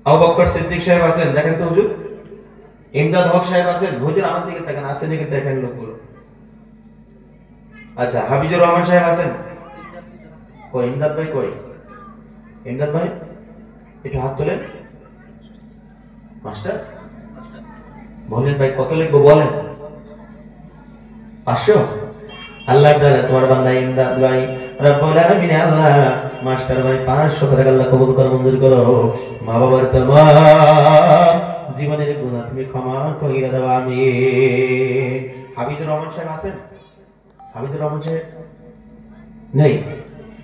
আবু বকর সিদ্দিক সাহেব আছেন? দেখেন তো হুজুর। ইমদাদ হক সাহেব আছেন? হুজুর আমার দিকে দেখেন, আছেন নাকি দেখেন লোকগুলো। আচ্ছা হাবিজুর রহমান সাহেব আছেন? কই ইমদাদ ভাই কই? ইমদাদ ভাই একটু হাত তোলেন। মাস্টার বলেন ভাই কত লিখবো বলেন? 500? আল্লাহ তাআলা তোমার বান্দা ইমদাদ ভাই রব্বুল আলামিন আল্লাহ মাস্টার ভাই 500 টাকা আল্লাহ কবুল করো মঞ্জুর করো। মা বাবার तमाम জীবনের গুনাহ তুমি ক্ষমা কইরা দাও আমিন। হাবিজুর রহমান সাহেব আছেন? হাবিজুর রহমান সাহেব নেই।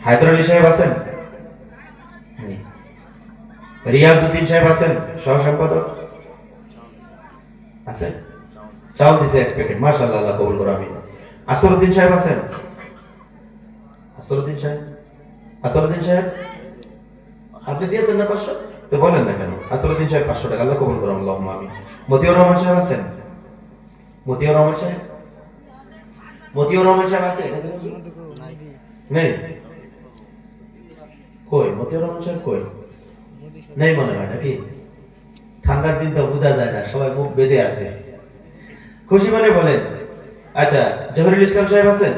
হায়দার আলী সাহেব আছেন? রিয়াজউদ্দিন সাহেব আছেন সহ সম্পাদক আছেন চাউল দিছে 1 প্যাকেট মাশাআল্লাহ আল্লাহ কবুল করুন আমিন আসরউদ্দিন সাহেব আছেন আসরউদ্দিন সাহেব আপনি দিয়েছেন না 500 তো বলেন না কেন আসরউদ্দিন সাহেব 500 টাকা আল্লাহ কবুল করুন আল্লাহুম্মা আমিন মতিউর রহমান সাহেব আছেন মতিউর রহমান সাহেব আছে নেই কই মতিউর রহমান সাহেব কই নেই মনে হয় নাকি ঠান্ডার দিন তো বোঝা যায় না সবাই মুখ বেঁধে আছে খুশি মনে বলেন আচ্ছা জহুরুল ইসলাম সাহেব আছেন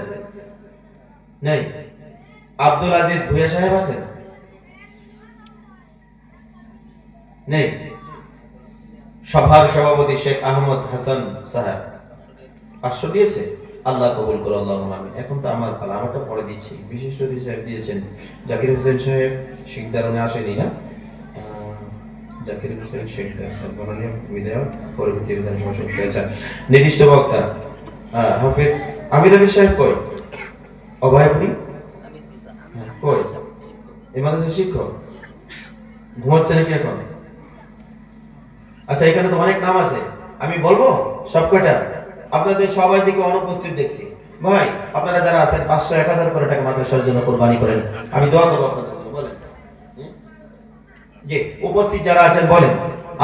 নেই আব্দুল আজিজ ভুইয়া সাহেব আছেন নেই সভার সভাপতি শেখ আহমদ হাসান সাহেব 500 দিয়েছে আল্লাহ কবুল করুন আল্লাহুম্মা আমিন এখন তো আমার পালা আমারটা পরে দিচ্ছি বিশিষ্ট অতিথি সাহেব দিয়েছেন জাকির হোসেন সাহেব শিকদারনে আসেনি না জাকির হোসেন শিকদার সাহেব বললেন বিদায় পরবর্তী বিধানসভা সভা আচ্ছা নির্দিষ্ট বক্তা হাফেজ আমির আলী সাহেব কই অভয়পুরি কই এই মাদ্রাসার শিক্ষক ঘুমাচ্ছে নাকি এখন আচ্ছা এখানে তো অনেক নাম আছে আমি বলবো সবকটা আপনাদের সবাই দিকে অনুপস্থিত দেখছি ভাই আপনারা যারা আছেন 500 1000 করে টাকা মাদ্রাসার জন্য কুরবানি করেন আমি দোয়া করব আপনাদের জন্য বলেন জি উপস্থিত যারা আছেন বলেন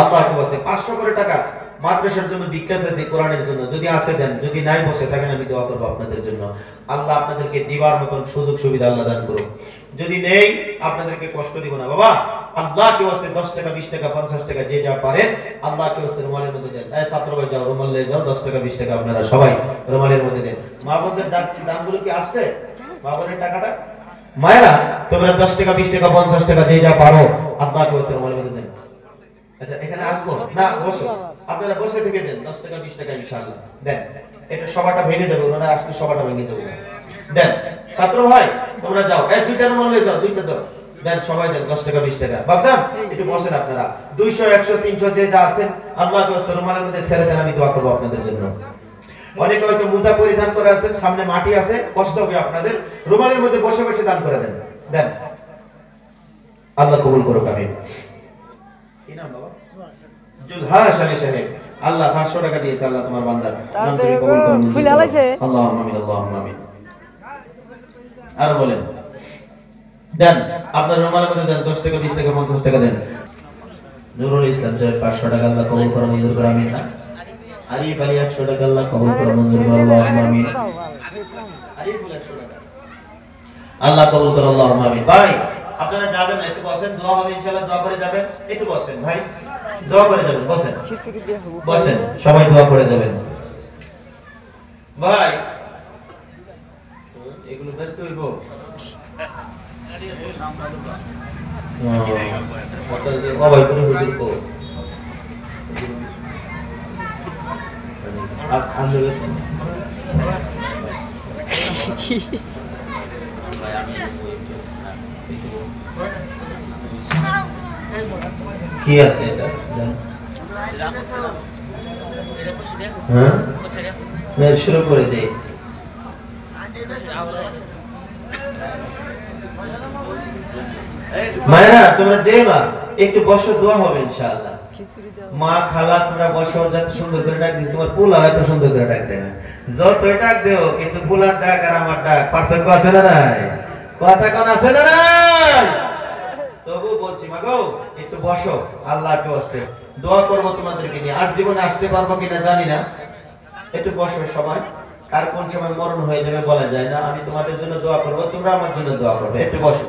আল্লাহকে বলতে 500 করে টাকা মাদ্রাসার জন্য ভিক্ষা চাইছি কোরআনের জন্য যদি আছে দেন যদি নাই বসে থাকেন আমি দোয়া করব আপনাদের জন্য আল্লাহ আপনাদেরকে দিবার মতন সুযোগ সুবিধা আল্লাহ দান করুন যদি নেই আপনাদেরকে কষ্ট দিব না বাবা আল্লাহকে ওয়াস্তে 10 টাকা 20 টাকা 50 টাকা যে যা পারেন আল্লাহকে ওয়াস্তে রুমালের মধ্যে দেন এই ছাত্র ভাই যাও রুমাল নিয়ে যাও 10 টাকা 20 টাকা আপনারা সবাই রুমালের মধ্যে দেন মা বোনদের দানগুলো কি আসছে মা বোনের টাকাটা মায়েরা তোমরা 10 টাকা 20 টাকা 50 টাকা যে যা পারো আল্লাহকে ওয়াস্তে রুমালের মধ্যে দেন আচ্ছা এখানে আসবো না বসো আপনারা বসে থেকে দেন 10 টাকা 20 টাকা ইনশাআল্লাহ দেন এটা সবাটা ভেঙে যাবে ওনারা আজকে সবাটা ভেঙে যাবে দেন ছাত্র ভাই তোমরা যাও এই দুইটা রুমাল নিয়ে যাও দুইটা যাও দেন সবাই দেন 10 টাকা 20 টাকা বাপজান একটু বসেন আপনারা 200 100 300 যে যা আছেন আল্লাহকে ওয়াস্তে রুমালের মধ্যে ছেড়ে দেন আমি দোয়া করব আপনাদের জন্য অনেকে হয়তো মোজা পরিধান করে আছেন সামনে মাটি আছে কষ্ট হবে আপনাদের রুমালের মধ্যে বসে বসে দান করে দেন দেন আল্লাহ কবুল করুক আমিন কি নাম বাবা জুলহাস আলী সাহেব আল্লাহ 500 টাকা দিয়েছে আল্লাহ তোমার বান্দার নাম তুমি কবুল করুন ফুল আলাইছে আল্লাহুম্মা আমিন আল্লাহুম্মা আমিন আর বলেন দেন আপনার রুমালের মধ্যে দেন 10 টাকা 20 টাকা 50 টাকা দেন নুরুল ইসলাম সাহেব 500 টাকা আল্লাহ কবুল করুন মঞ্জুর করে আমিন না আরিফ আলী 100 টাকা আল্লাহ কবুল করুন মঞ্জুর করে আল্লাহুম্মা আমিন আরিফ 100 টাকা আল্লাহ কবুল করুন আল্লাহুম্মা আমিন ভাই আপনারা যাবেন না একটু বসেন দোয়া হবে ইনশাআল্লাহ দোয়া করে যাবেন একটু বসেন ভাই দোয়া করে যাবেন বসেন বসেন সবাই দোয়া করে যাবেন ভাই এগুলো ব্যস্ত হইব মোবাইল করে হুজুর কো কি আছে এটা হ্যাঁ না শুরু করে দেই মায়েরা তোমরা যেও না একটু বসো দোয়া হবে ইনশাআল্লাহ মা খালা তোমরা বসো যত সুন্দর করে ডাক দিস তোমার পোলা হয়তো সুন্দর করে ডাক দেয় না যতই ডাক দেও কিন্তু পোলার ডাক আর আমার ডাক পার্থক্য আছে না নাই কথা কোন আছে না নাই তবু বলছি মাগো একটু বসো আল্লাহকে ওয়াস্তে দোয়া করব তোমাদেরকে নিয়ে আর জীবনে আসতে পারবো কিনা জানি না একটু বসো সবাই আর কোন সময় মরণ হয়ে যাবে বলা যায় না আমি তোমাদের জন্য দোয়া করব তোমরা আমার জন্য দোয়া করবে একটু বসো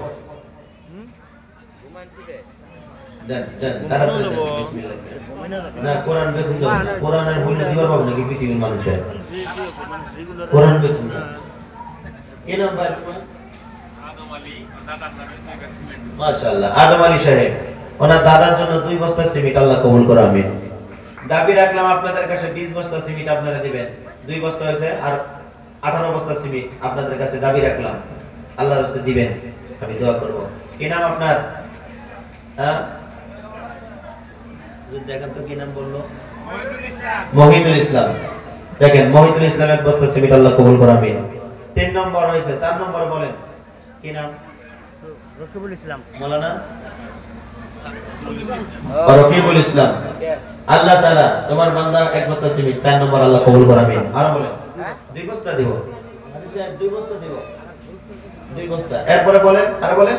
দেন দেন তাড়াতাড়ি বিসমিল্লাহ না কোরআন বেসুন দাও কোরআনের বই না দিবার পাবো নাকি পৃথিবীর মানুষের কোরআন বেসুন দাও কি নাম ভাই মাশাআল্লাহ আদম আলী সাহেব ওনার দাদার জন্য 2 বস্তা সিমেন্ট আল্লাহ কবুল করুন আমিন দাবি রাখলাম আপনাদের কাছে 20 বস্তা সিমেন্ট আপনারা দিবেন 2 বস্তা হয়েছে আর 18 বস্তা সিমেন্ট আপনাদের কাছে দাবি রাখলাম আল্লাহর রাস্তায় দিবেন আমি দোয়া করব কি নাম আপনার হ্যাঁ দেখেন তো কি নাম বললো মহিদুল ইসলাম দেখেন মহিদুল ইসলাম 1 বস্তা সিমেন্ট আল্লাহ কবুল করুন আমিন 3 নম্বর হয়েছে 4 নম্বর বলেন কি নাম রকিবুল ইসলাম মাওলানা রকিবুল ইসলাম। আল্লাহ তাআলা তোমার বান্দা এক বস্তা সিমেন্ট 4 নম্বর আল্লাহ কবুল করে আমিন। আর বলেন 2 বস্তা দিব, হাদিসে 2 বস্তা দিব, 2 বস্তা। এরপরে বলেন, আর বলেন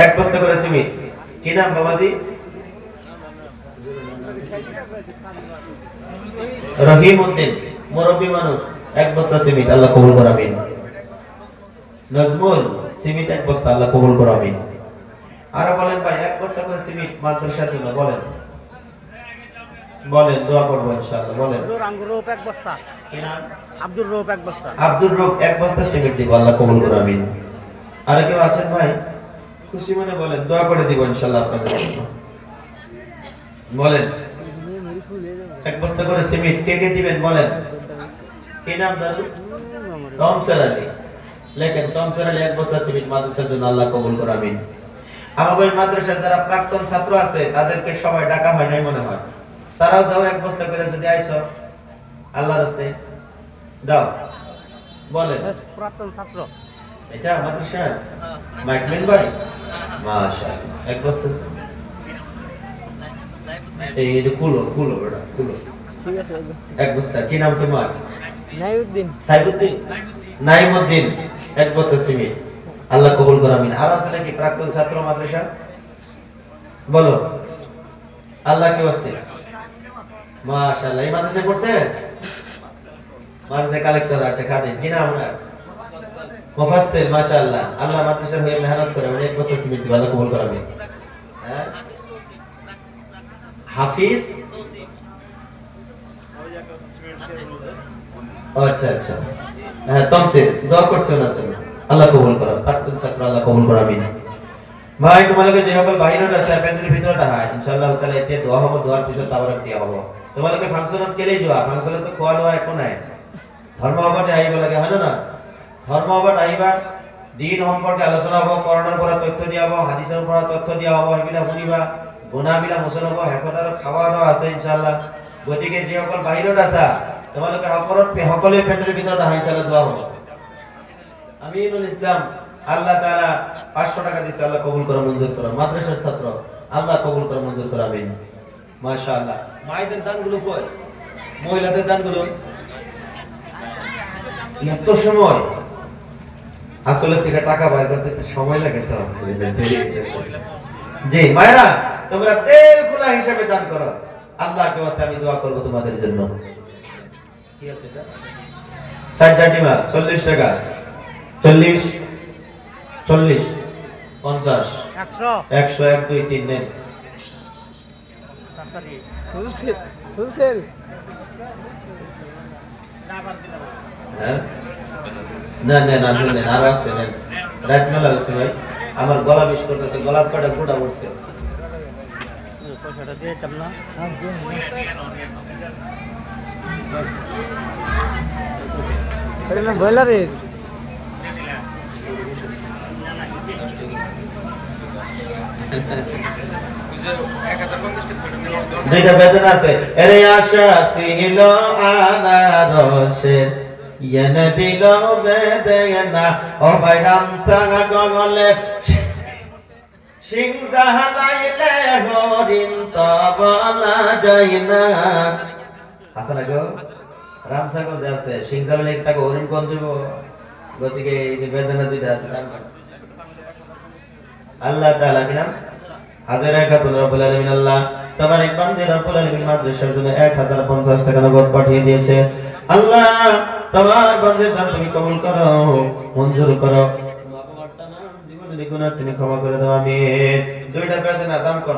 1 বস্তা করে সিমেন্ট। কি নাম বাবাজি? রহিম উদ্দিন, মুরব্বী মানুষ, 1 বস্তা সিমেন্ট আল্লাহ কবুল করে আমিন। নজমুল সিমেন্ট 1 বস্তা আল্লাহ কবুল করে আমিন। আর বলেন ভাই 1 বস্তা করে সিমেন্ট মাদ্রাসার জন্য বলেন, বলেন দোয়া করব ইনশাআল্লাহ। বলেন আব্দুর রৌফ 1 বস্তা। কি নাম? আব্দুর রৌফ 1 বস্তা। আব্দুর রৌফ 1 বস্তা সিমেন্ট দিব আল্লাহ কবুল করে আমিন। আর কেউ আছেন ভাই? খুশি মনে বলেন, দোয়া করে দিব ইনশাআল্লাহ আপনাদের জন্য। বলেন 1 বস্তা করে সিমেন্ট কে কে দিবেন বলেন। কি নাম দাদু? তমসের আলী। লেখেন তমসের আলী 1 বস্তা সিমেন্ট মাদ্রাসার জন্য আল্লাহ কবুল করে আমিন। আমাদের মাদ্রাসার যারা প্রাক্তন ছাত্র আছে তাদেরকে সবাই ডাকা হয় নাই মনে হয়, তারাও দাও 1 বস্তা করে যদি আইছো আল্লাহর রাস্তায় দাও। বলেন প্রাক্তন ছাত্র এটা মাদ্রাসা মাইকমেন ভাই মাশাআল্লাহ 1 বস্তা এই যে কুলো কুলো বড় কুলো, ঠিক আছে 1 বস্তা। কি নাম তোমার? নাইউদ্দিন। সাইবুদ্দিন, নাইমুদ্দিন 1 বস্তা সিমেন্ট আল্লাহ কবুল করে আমিন। আর আছে নাকি প্রাক্তন ছাত্র মাদ্রাসা? বলো আল্লাহ কি ওয়াস্তে মাশাআল্লাহ। এই মাদ্রাসায় পড়ছে? মাদ্রাসা কালেক্টর আছে খাদিম। কি নাম আপনার? মুফাসসির মাশাআল্লাহ। আল্লাহ মাদ্রাসার হয়ে মেহনত করে 1 বস্তা সিমেন্ট দিবেন আল্লাহ কবুল করে আমিন। হ্যাঁ হাফিজ, আচ্ছা আচ্ছা, হ্যাঁ তমসির দোয়া করছে ওনার জন্য আল্লাহ কবুল করো। প্রাক্তন ছাত্র আল্লাহ কবুল করো আমিন। ভাই তোমাদেরকে যে সকল বাহিরটা আছে প্যান্ডেলের ভিতরটা হয় ইনশাআল্লাহ তাআলা এতে দোয়া হবে, দোয়ার পিছনে তাবারক দিয়া হবে। তোমাদেরকে ফাংশন কেলেই যাওয়া, ফাংশনে তো খোয়া লোয়া এখন নাই, ধর্ম হবাতে আইব লাগে হয় না? ধর্ম হবাত আইবা, দিন সম্পর্কে আলোচনা হব, করোনার পরে তথ্য দিয়া হব, হাদিসের পরে তথ্য দিয়া হব, এগুলা শুনিবা, গুনাহবিলা মোচন হব, হেফাজত খাওয়ানো আছে ইনশাআল্লাহ। গতিকে যে সকল বাহিৰত আছা তোমালোকে সকলোৱে প্যান্ডেলের ভিতরটা হয় ইনশাআল্লাহ দোয়া হবে। আমিনুল ইসলাম আল্লাহ তাআলা 500 টাকা দিছে আল্লাহ কবুল করে মঞ্জুর করো। মাদ্রাসার ছাত্র আল্লাহ কবুল করে মঞ্জুর করে আমিন। মাশাআল্লাহ। মায়েদের দানগুলো কই? মহিলাদের দানগুলো এত সময় আসলে থেকে টাকা বাইর করতে সময় লাগে তো। জি মায়েরা তোমরা তেল খোলা হিসাবে দান করো, আল্লাহকে ওয়াস্তে আমি দোয়া করব তোমাদের জন্য। কি আছে এটা? 60 ডিমা 40 টাকা, 40 40 50 100 100 1 2 3 নেন। ফুলসেল ফুলসেল হ্যাঁ না না না না আর আছে নেন। রাইট মেলা আছে ভাই, আমার গলা বিষ করতেছে, গলার কাটা ফুটা পড়ছে। পয়সাটা দিয়ে দিতাম না। বয়লারের দুইটা বেদনা আছে। এরে আশা ছিল আনারসের ইয়েনে দিল বেদনা, ও ভাই রামসাঙ্গা গগলে সিং জাহালাইলে হরিণ তো বলা যায় না। আছে না গো? রামসাগর যে আছে সিং জাহালাইলে তাকে হরিণ কোন যাব। গতিকে এই যে বেদনা দুইটা আছে আল্লাহ তাআলা কি নাম? হাজেরা খাতুন রব্বুল আলামিন আল্লাহ তোমার এক বান্দে রব্বুল আলামিন মাদ্রাসার জন্য 1050 টাকা নগদ পাঠিয়ে দিয়েছে। আল্লাহ তোমার বান্দার দান তুমি কবুল করো, মঞ্জুর করো, জীবনের গুনাহ তুমি ক্ষমা করে দাও আমিন। দুইটা বেদনা দাম কর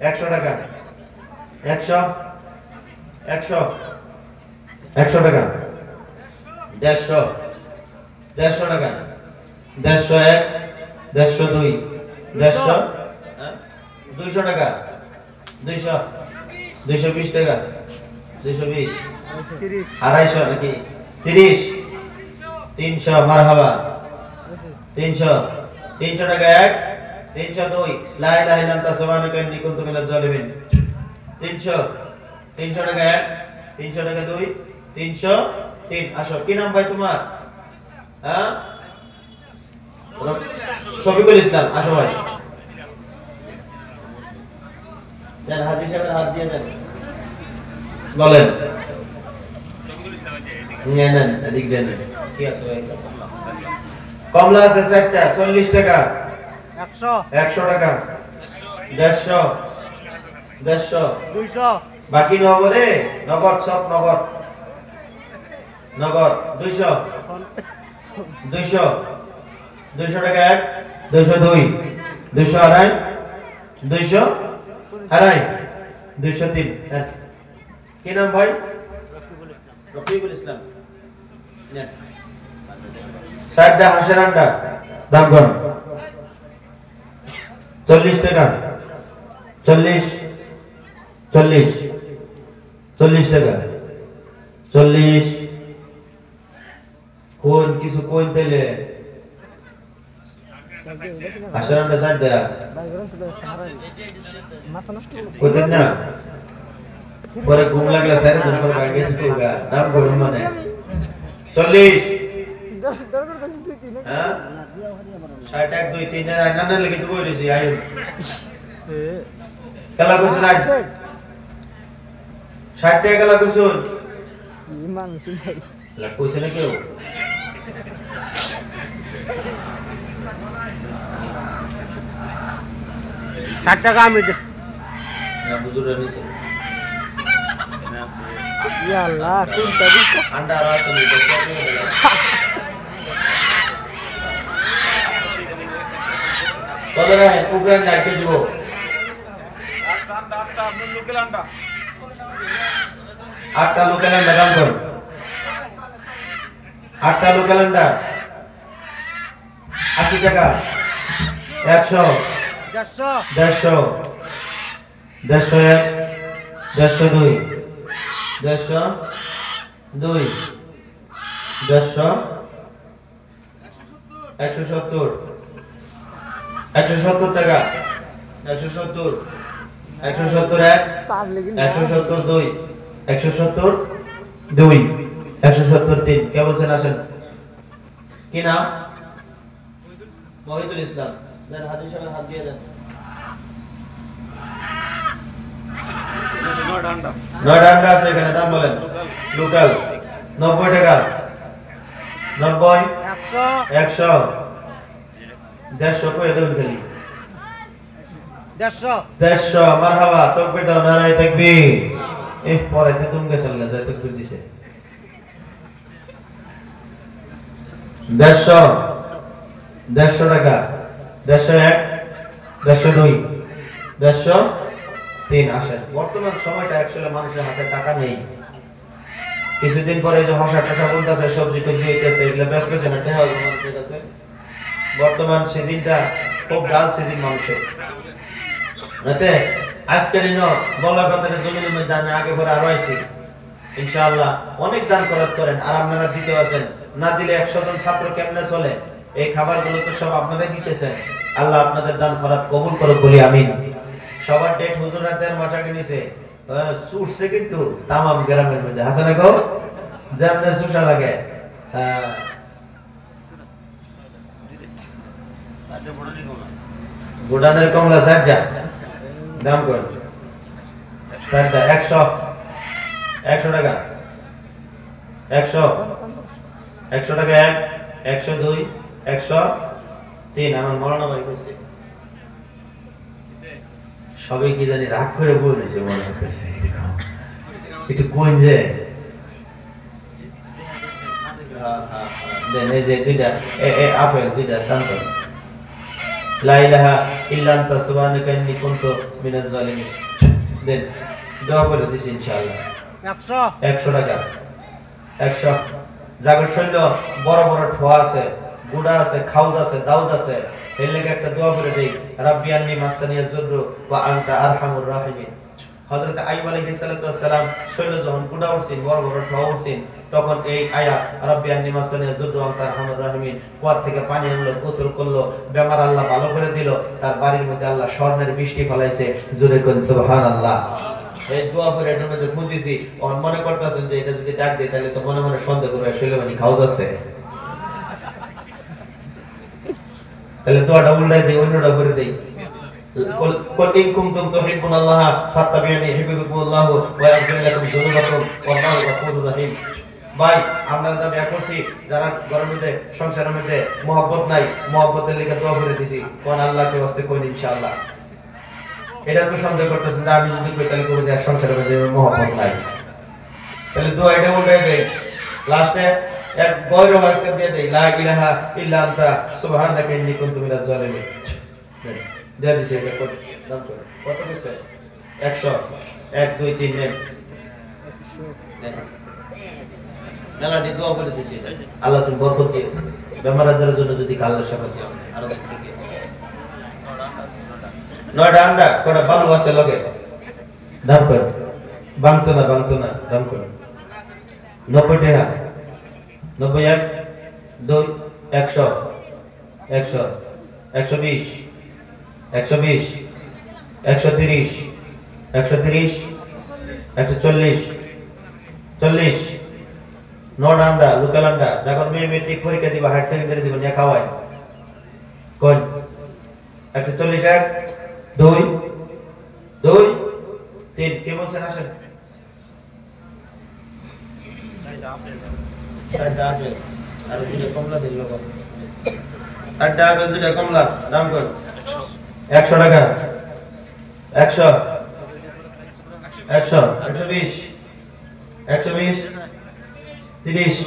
100 টাকা, 100 100 100 টাকা, 150 150 টাকা, 151 102 150 200 টাকা, 200 220 টাকা, 220 250 নাকি 30 300 মারহাবা 300 300 টাকা 1 302 লা ইলাহা ইল্লা আনতা সুবহানাকা ইন্নী কুনতু মিনাজ জালিমিন 300 300 টাকা 1 300 টাকা 2 303। আসো কি নাম ভাই তোমার? হ্যাঁ শফিকুল ইসলাম। আসো ভাই দেন হাজি সাহেবের হাত দিয়ে দেন বলেন নেন এদিক দেন কি আছে ভাই কমলা আছে 60টা 40 টাকা 100 টাকা 150 200 বাকি নগদে নগদ সব নগদ নগদ 200 টাকা এক 202 200 আড়াই 200 আড়াই 203 হ্যাঁ কি নাম ভাই রফিকুল ইসলাম নেন 60টা হাঁসের আন্ডা দাম কর 40 টাকা 40 টাকা 40 কোন কিছু কোন দিলে হাঁসের আন্ডা 60 টাকা কোথায় না পরে ঘুম লাগলে স্যার ধরে করে বাইরে গেছে কোগা নাম করুন মানে 40 হ্যাঁ 60 1 2 3 এর আইনা না লাগি তো কইছি আইও কালা কইছ না 60 টাকা কালা কইছ ইমান শুনাই লা কইছ না কেউ 60 টাকা আমি দে না বুজুরা নিছে ইয়া আল্লাহ কোন তাবি আন্ডা রাত তুমি দেখো বলে না উপরে যাইতে দিব আটটা লোকাল আন্ডা দাম কর 8টা লোকাল আন্ডা 80 টাকা 100 150 150 102 102 150 170 170 টাকা 170 170 এক 170 দুই 170 দুই 170 তিন কে বলছেন আসেন কি নাম মহিদুল ইসলাম দেন হাজি সাহেব হাত দিয়ে দেন 9 আন্ডা আছে এখানে দাম বলেন লোকাল 90 টাকা 90 100 150 কই দেবেন খালি 150 মারহাবা তাকবীর দাও নারায়ে তাকবীর এই পরে তুমি কে চলে যায় তাকবীর দিছে 150 টাকা 101 102 103 আসেন বর্তমান সময়টা অ্যাকচুয়ালি মানুষের হাতে টাকা নেই কিছুদিন পরে যে হাজার টাকা বলতেছে সবজি টবজি হইতেছে এগুলো বেশ বেশি না টাকা মানুষের কাছে বর্তমান সিজনটা খুব ডাল সিজন মানুষের নাতে আজকের দিন বলা কথার জমির মধ্যে আমি আগে পরে আরো আইছি ইনশাআল্লাহ অনেক দান করেন আর আপনারা দিতে আছেন না দিলে 100 জন ছাত্র কেমনে চলে এই খাবারগুলো তো সব আপনারাই দিতেছেন আল্লাহ আপনাদের দান খরাত কবুল করুক বলি আমিন সবার ডেট হুজুরাতের মাসাকে নিছে ছুটছে কিন্তু তামাম গ্রামের মধ্যে হাসানে গো যেমন সুশা লাগে গুডানের কমলা 60টা দাম কর 60টা 100 টাকা 100 টাকা এক 102 103 আমার মরনা ভাই কইছে সবাই কি জানি রাগ করে বলেছে মনে হচ্ছে একটু কোন যে দেন এই যে দুইটা আপেল দুইটা দাম কর লা ইলাহা ইল্লা আনতা সুবহানাকা ইন্নী কুনতু মিনাজ জালিমিন দেন দোয়া করে দিছি ইনশাআল্লাহ 100 টাকা 100 জাগর শৈল বড় বড় ঠোয়া আছে গুড়া আছে খাউজ আছে দাউদ আছে এর লেগে একটা দোয়া করে দেই রাব্বি আন্নী মাসানিয়াজ যুররু ওয়া আনতা আরহামুর রাহিমিন হযরত আইয়ুব আলাইহিস সালাতু ওয়াস সালাম শৈল যখন গুড়া উঠছেন বড় বড় ঠোয়া উঠছেন তখন এই আয়াত রাব্বি আন্নী মাসানিয়াজ যুররু ওয়া আনতা আরহামুর রাহিমিন কুয়া থেকে পানি আনলো গোসল করলো বেমার আল্লাহ ভালো করে দিল তার বাড়ির মধ্যে আল্লাহ স্বর্ণের বৃষ্টি ফলাইছে জোরে কোন সুবহানাল্লাহ এই দোয়া করে এটার মধ্যে ফুল দিছি আর মনে করতেছেন যে এটা যদি ডাক দেই তাহলে তো মনে মনে সন্দেহ করবে শৈলবানি খাওয়া যাচ্ছে তাহলে দোয়াটা উল্টাই দেই অন্যটা করে দেই قل إن كنتم تحبون الله فاتبعوني يحببكم الله ويغفر لكم ذنوبكم والله غفور رحيم। ভাই আমরা যা বিয়া করছি যারা ঘরের মধ্যে সংসারের মধ্যে মহব্বত নাই মহব্বতের লেগে দোয়া করে দিছি কোন আল্লাহকে ওয়াস্তে কই ইনশাআল্লাহ। এটা তো সন্দেহ করতেছেন যে আমি যদি কই তাহলে করে যে সংসারের মধ্যে মহব্বত নাই, তাহলে দোয়া এটা বলে দেই লাস্টে এক বড় বাক্য দিয়ে দেই লা ইলাহা ইল্লা আনতা সুবহানাকা ইন্নী কুনতু মিনাজ জালিমিন। দিয়ে দিছে এটা কত দাম কত কইছে 100 1 2 3 নেন মেলা দিয়ে দোয়া করে দিছি আল্লাহ তুমি বরকত দিও বেমার আজারের জন্য যদি আল্লাহ শাফা দিও আর ঠিক আছে। নয়টা আন্ডা কোটা ভালো আছে লগে দাম কর বাংতো না দাম কর 90 টাকা 91 2 100 100 120 120 130 130 140 40 নোট আন্ডা লোকাল আন্ডা যখন মেয়ে মেট্রিক পরীক্ষা দিবা হায়ার সেকেন্ডারি দিবা নিয়ে খাওয়াই কোন 140 1 2 2 3 কে বলছেন আসেন সাইডা আপেল আর দুটো কমলা দিল লোক সাইডা আপেল দুটো কমলা দাম কত 100 টাকা 100 100 120 120 30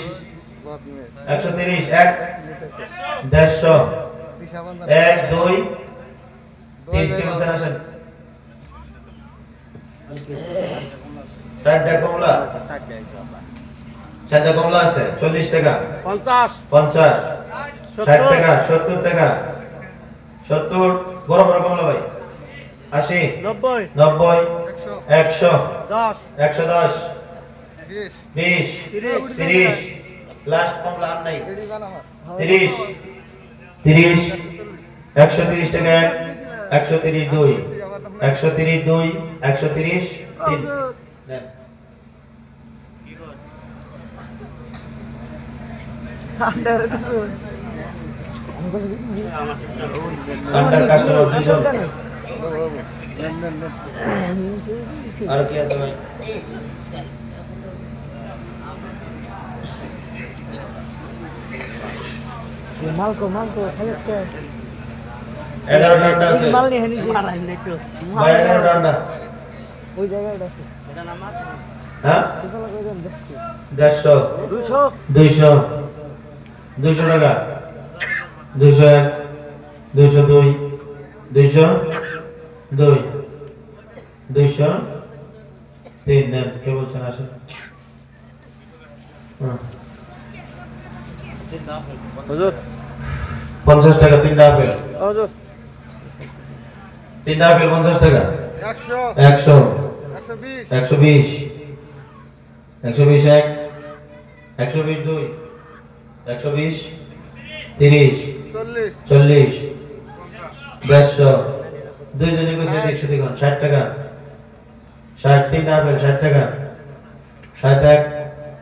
130 1 150 1 2 3 কে বলছেন আসেন সাইডা কমলা সাইডা কমলা আছে 40 টাকা 50 50 60 টাকা 70 টাকা 70 বড় বড় কমলা ভাই 80 90 90 100 10 110 20 30 লাস্ট কমলা আর নাই 30 30 130 টাকা 130 2 130 2 130 3 নেন আন্ডার কাস্টমার দুইজন আর কি আছে ভাই মালকো খাইতে 11 টাকা আছে মাল নিয়ে নিছি মারাই না একটু ভাই 11 টাকা ওই জায়গায় আছে এটা নাম হ্যাঁ কতলা কই দেন 150 200 200 টাকা 201 202 200 2 200 তিন নেন কে বলছেন আসেন হুজুর 50 টাকা তিনটা আপেল হুজুর তিনটা আপেল 50 টাকা 100 120 120 1 120 2 120 30 40 150 দুইজনে কইছে 100 দেখুন 60 টাকা 60 তিনটা আপেল 60 টাকা 60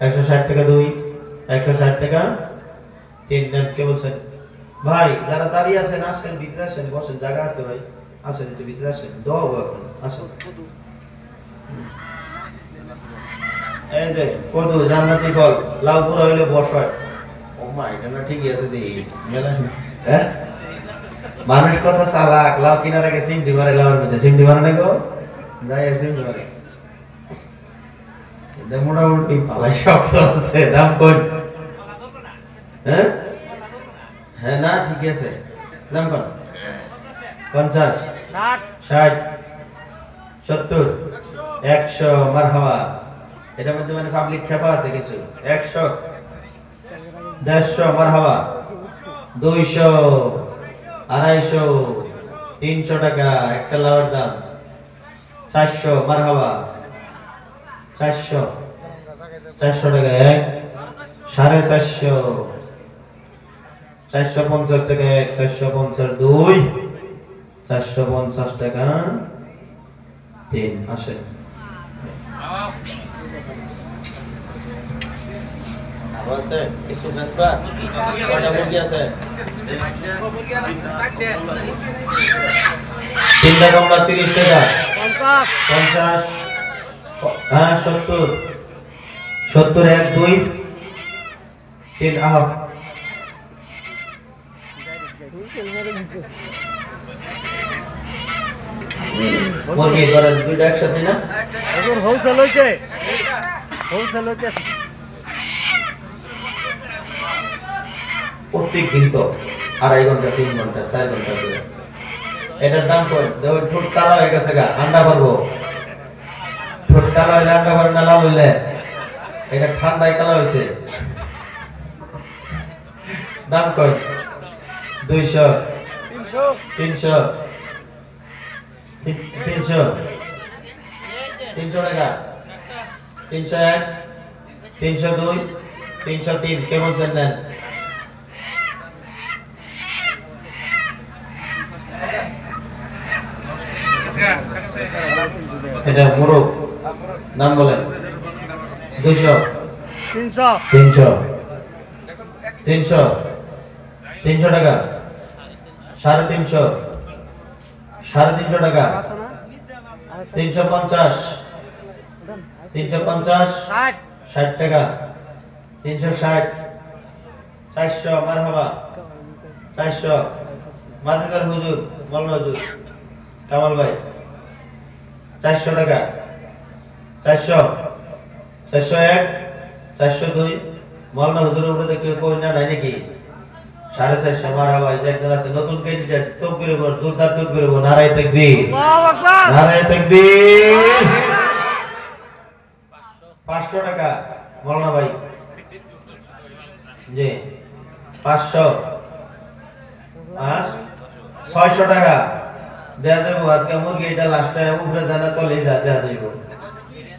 1 160 টাকা 2 160 টাকা তিন নেন কে বলছেন ভাই যারা দাঁড়িয়ে আছেন আসেন ভিতরে আসেন বসেন জায়গা আছে ভাই আসেন একটু ভিতরে আসেন দাও এখন আসেন এই যে কদু জান্নাতি ফল লাউ পুরো হইলে বসায় ও মা এটা না ঠিকই আছে দেই হ্যাঁ মানুষ কথা চালাক লাউ কিনার আগে সিমটি মারে লাউর মধ্যে সিমটি মারে না গো যাই সিমটি মারে এটা মোটামুটি পালাই শক্ত আছে দাম কই হ্যাঁ হ্যাঁ না ঠিক আছে দাম কত 50 60 70 100 মারহাবা এটার মধ্যে মানে পাবলিক খেপা আছে কিছু 100 150 মারহাবা 200 250 300 টাকা একটা লাউর দাম 400 মারহাবা 400 টাকা এক 450 450 টাকা এক 450 দুই 450 টাকা তিন আসেন আছে কিছু বেসবা কয়টা মুরগি আছে তিনটা কমলা 30 টাকা 50 50 হ্যাঁ 70 70 1 2 3 আহ মুরগি করে দুইটা একসাথে না এখন হোলসেল হইছে প্রত্যেক দিন তো 2.5 ঘন্টা 3 ঘন্টা 4 ঘন্টা করে এটার দাম কত দেও ঠোঁট কালো হয়ে গেছে গা আন্ডা পারবো ঠোঁট কালো হইলে আন্ডা পারে না লাল হইলে এটা ঠান্ডায় কালো হইছে দাম কত 200 300 টাকা 301 302 303 কে বলছেন নেন এটা মোরগ নাম বলেন 200 300 টাকা 350 টাকা 350 60 টাকা 360 400 মারহাবা 400 মাদ্রাসার হুজুর মাওলানা হুজুর কামাল ভাই 400 টাকা 400 401 402 মাওলানা হুজুরের উপরে কেউ কই না নাই নাকি 450 মারহাবা এই যে একজন আছে নতুন ক্যান্ডিডেট তাকবীরের পর জোরদার তাকবীরের পর নারায়ে তাকবীর আল্লাহু আকবার নারায়ে তাকবীর 500 টাকা মাওলানা ভাই জি 500 600 টাকা দেয়া যাবো আজকে মুরগি এটা লাস্টে উপরে জানা তলে যা দেয়া যাইবো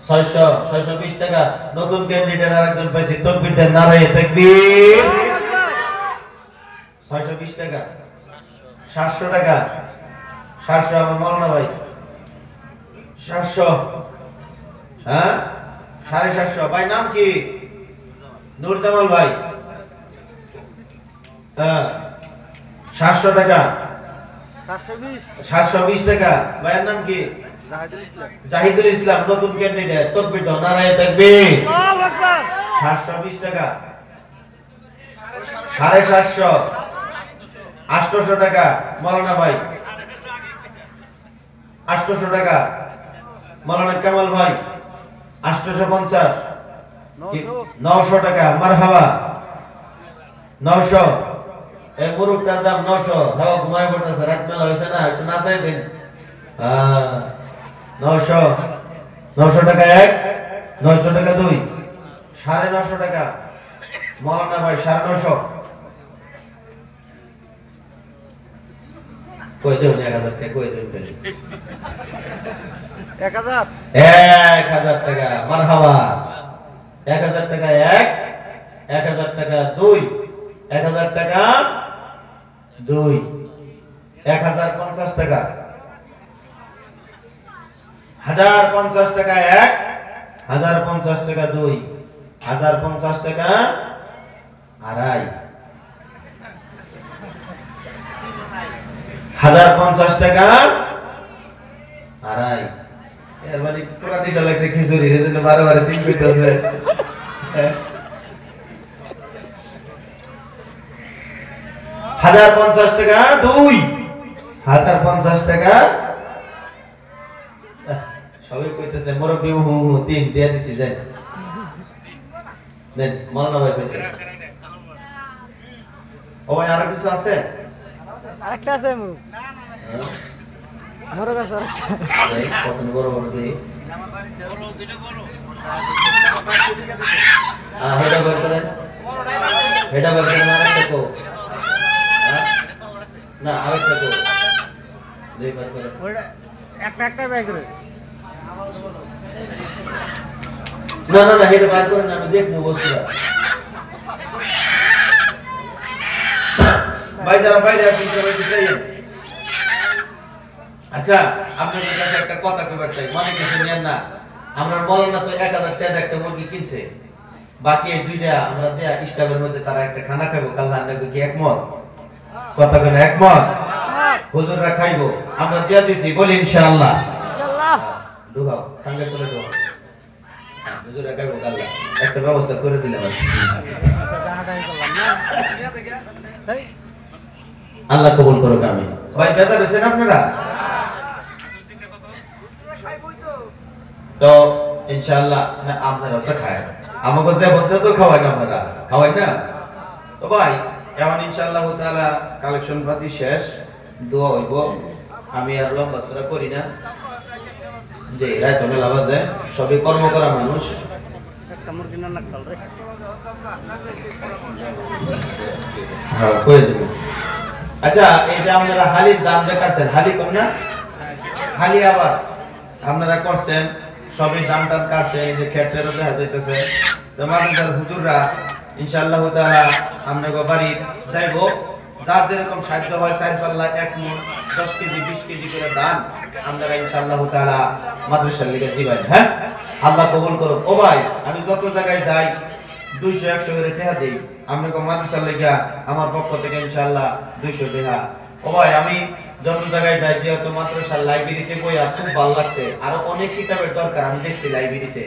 620 টাকা নতুন ক্যান্ডিডেট আরেকজন পাইছে তাকবীর দেন নারায়ে তাকবীর 620 টাকা 700 টাকা 700 আমার মাওলানা ভাই 700 হ্যাঁ 750 ভাই নাম কি নূর জামাল ভাই হ্যাঁ 700 টাকা 720 টাকা ভাইয়ের নাম কি জাহিদুল ইসলাম নতুন ক্যান্ডিডেট তাকবীর দাও নারায়ে তাকবীর আল্লাহু আকবার 720 টাকা 750 800 টাকা মাওলানা ভাই 800 টাকা মাওলানা কামাল ভাই 850 900 টাকা মারহাবা 900 এই মুরগটার দাম 900 হাওয়া ঘুমায় পড়তেছে রাত মেলা হইছে না একটু নাচাই দেন 900 টাকা 1 900 টাকা 2 950 টাকা মাওলানা ভাই 950 কই দেন 1000 টাকা কই দেন 1000 টাকা মারহাবা 1000 টাকা 1 1000 টাকা 2 1000 টাকা 2 1050 টাকা 1050 টাকা 1 1050 টাকা 2 1050 টাকা আড়াই 1050 টাকা আড়াই এর মানে পুরা দিশা লাগছে খিচুড়ি এর জন্য বারে তিন কইতাছে 1050 টাকা 2 1050 টাকা সবাই কইতেছে মুরব্বি তিন দিয়া দিছি যাই দেন মাওলানা ভাই কইছে ও ভাই আর কিছু আছে আরেকটা আছে মোরগ আছে আরেকটা ভাই কত বড় বড় দেই হেডা বের করেন আরেকটা কো না আরেকটা কো দেই বের করেন ওটা একটা ব্যাগ রে না হেডা বের করেন আমি দেখবো বসরা ভাই যারা বাইরে আছেন সবাই চাইয়েন আচ্ছা আপনাদের কাছে একটা কথা কইবার চাই মনে কিছু নেন না আমরা বলেন না তো 1000 টাকা একটা মুরগি কিনছে বাকি এই দুইটা আমরা দেয়া স্টাফের মধ্যে তারা একটা খানা খাবো কাল রান্না কি একমত কথা কইলে একমত হুজুররা খাইবো আমরা দিয়া দিছি বলি ইনশাআল্লাহ ইনশাআল্লাহ ঢুকাও সঙ্গে করে ঢুকাও হুজুররা খাইবো আল্লাহ একটা ব্যবস্থা করে দিলে ভাই আল্লাহ কবুল করুক আমিন ভাই বেজার হয়েছেন আপনারা তো ইনশাআল্লাহ না আপনারা তো খায় আমাকে যে বলতে তো খাওয়াই না আপনারা খাওয়াই না তো ভাই এখন ইনশাআল্লাহ তাআলা কালেকশন পাতি শেষ দোয়া হইব আমি আর লম্বা সরা করি না যে রাত বেলা বাজে সবই কর্ম করা মানুষ একটা মুরগি না চল রে হ্যাঁ কই দেব আচ্ছা এই যে আপনারা হালির দাম দেখাচ্ছেন হালি কম না হালি আবার আপনারা করছেন সবই দাম টান কাটছে এই যে ক্ষেত্রেরও দেখা যাইতেছে তো মাদ্রাসার হুজুররা ইনশাআল্লাহ তাআলা আপনাকে বাড়ি যাইবো যার যেরকম সাধ্য হয় 4 পাল্লা 1 মণ 10 কেজি 20 কেজি করে দান আপনারা ইনশাআল্লাহ তাআলা মাদ্রাসার লিগে দিবেন হ্যাঁ আল্লাহ কবুল করুন ও ভাই আমি যত জায়গায় যাই 200 100 করে টাকা দেই আপনাকে মাদ্রাসার লিগে আমার পক্ষ থেকে ইনশাআল্লাহ 200 টাকা ও ভাই আমি যত জায়গায় যাই যেহেতু মাদ্রাসার লাইব্রেরিতে বই আর খুব ভালো লাগছে আরো অনেক কিতাবের দরকার আমি দেখছি লাইব্রেরিতে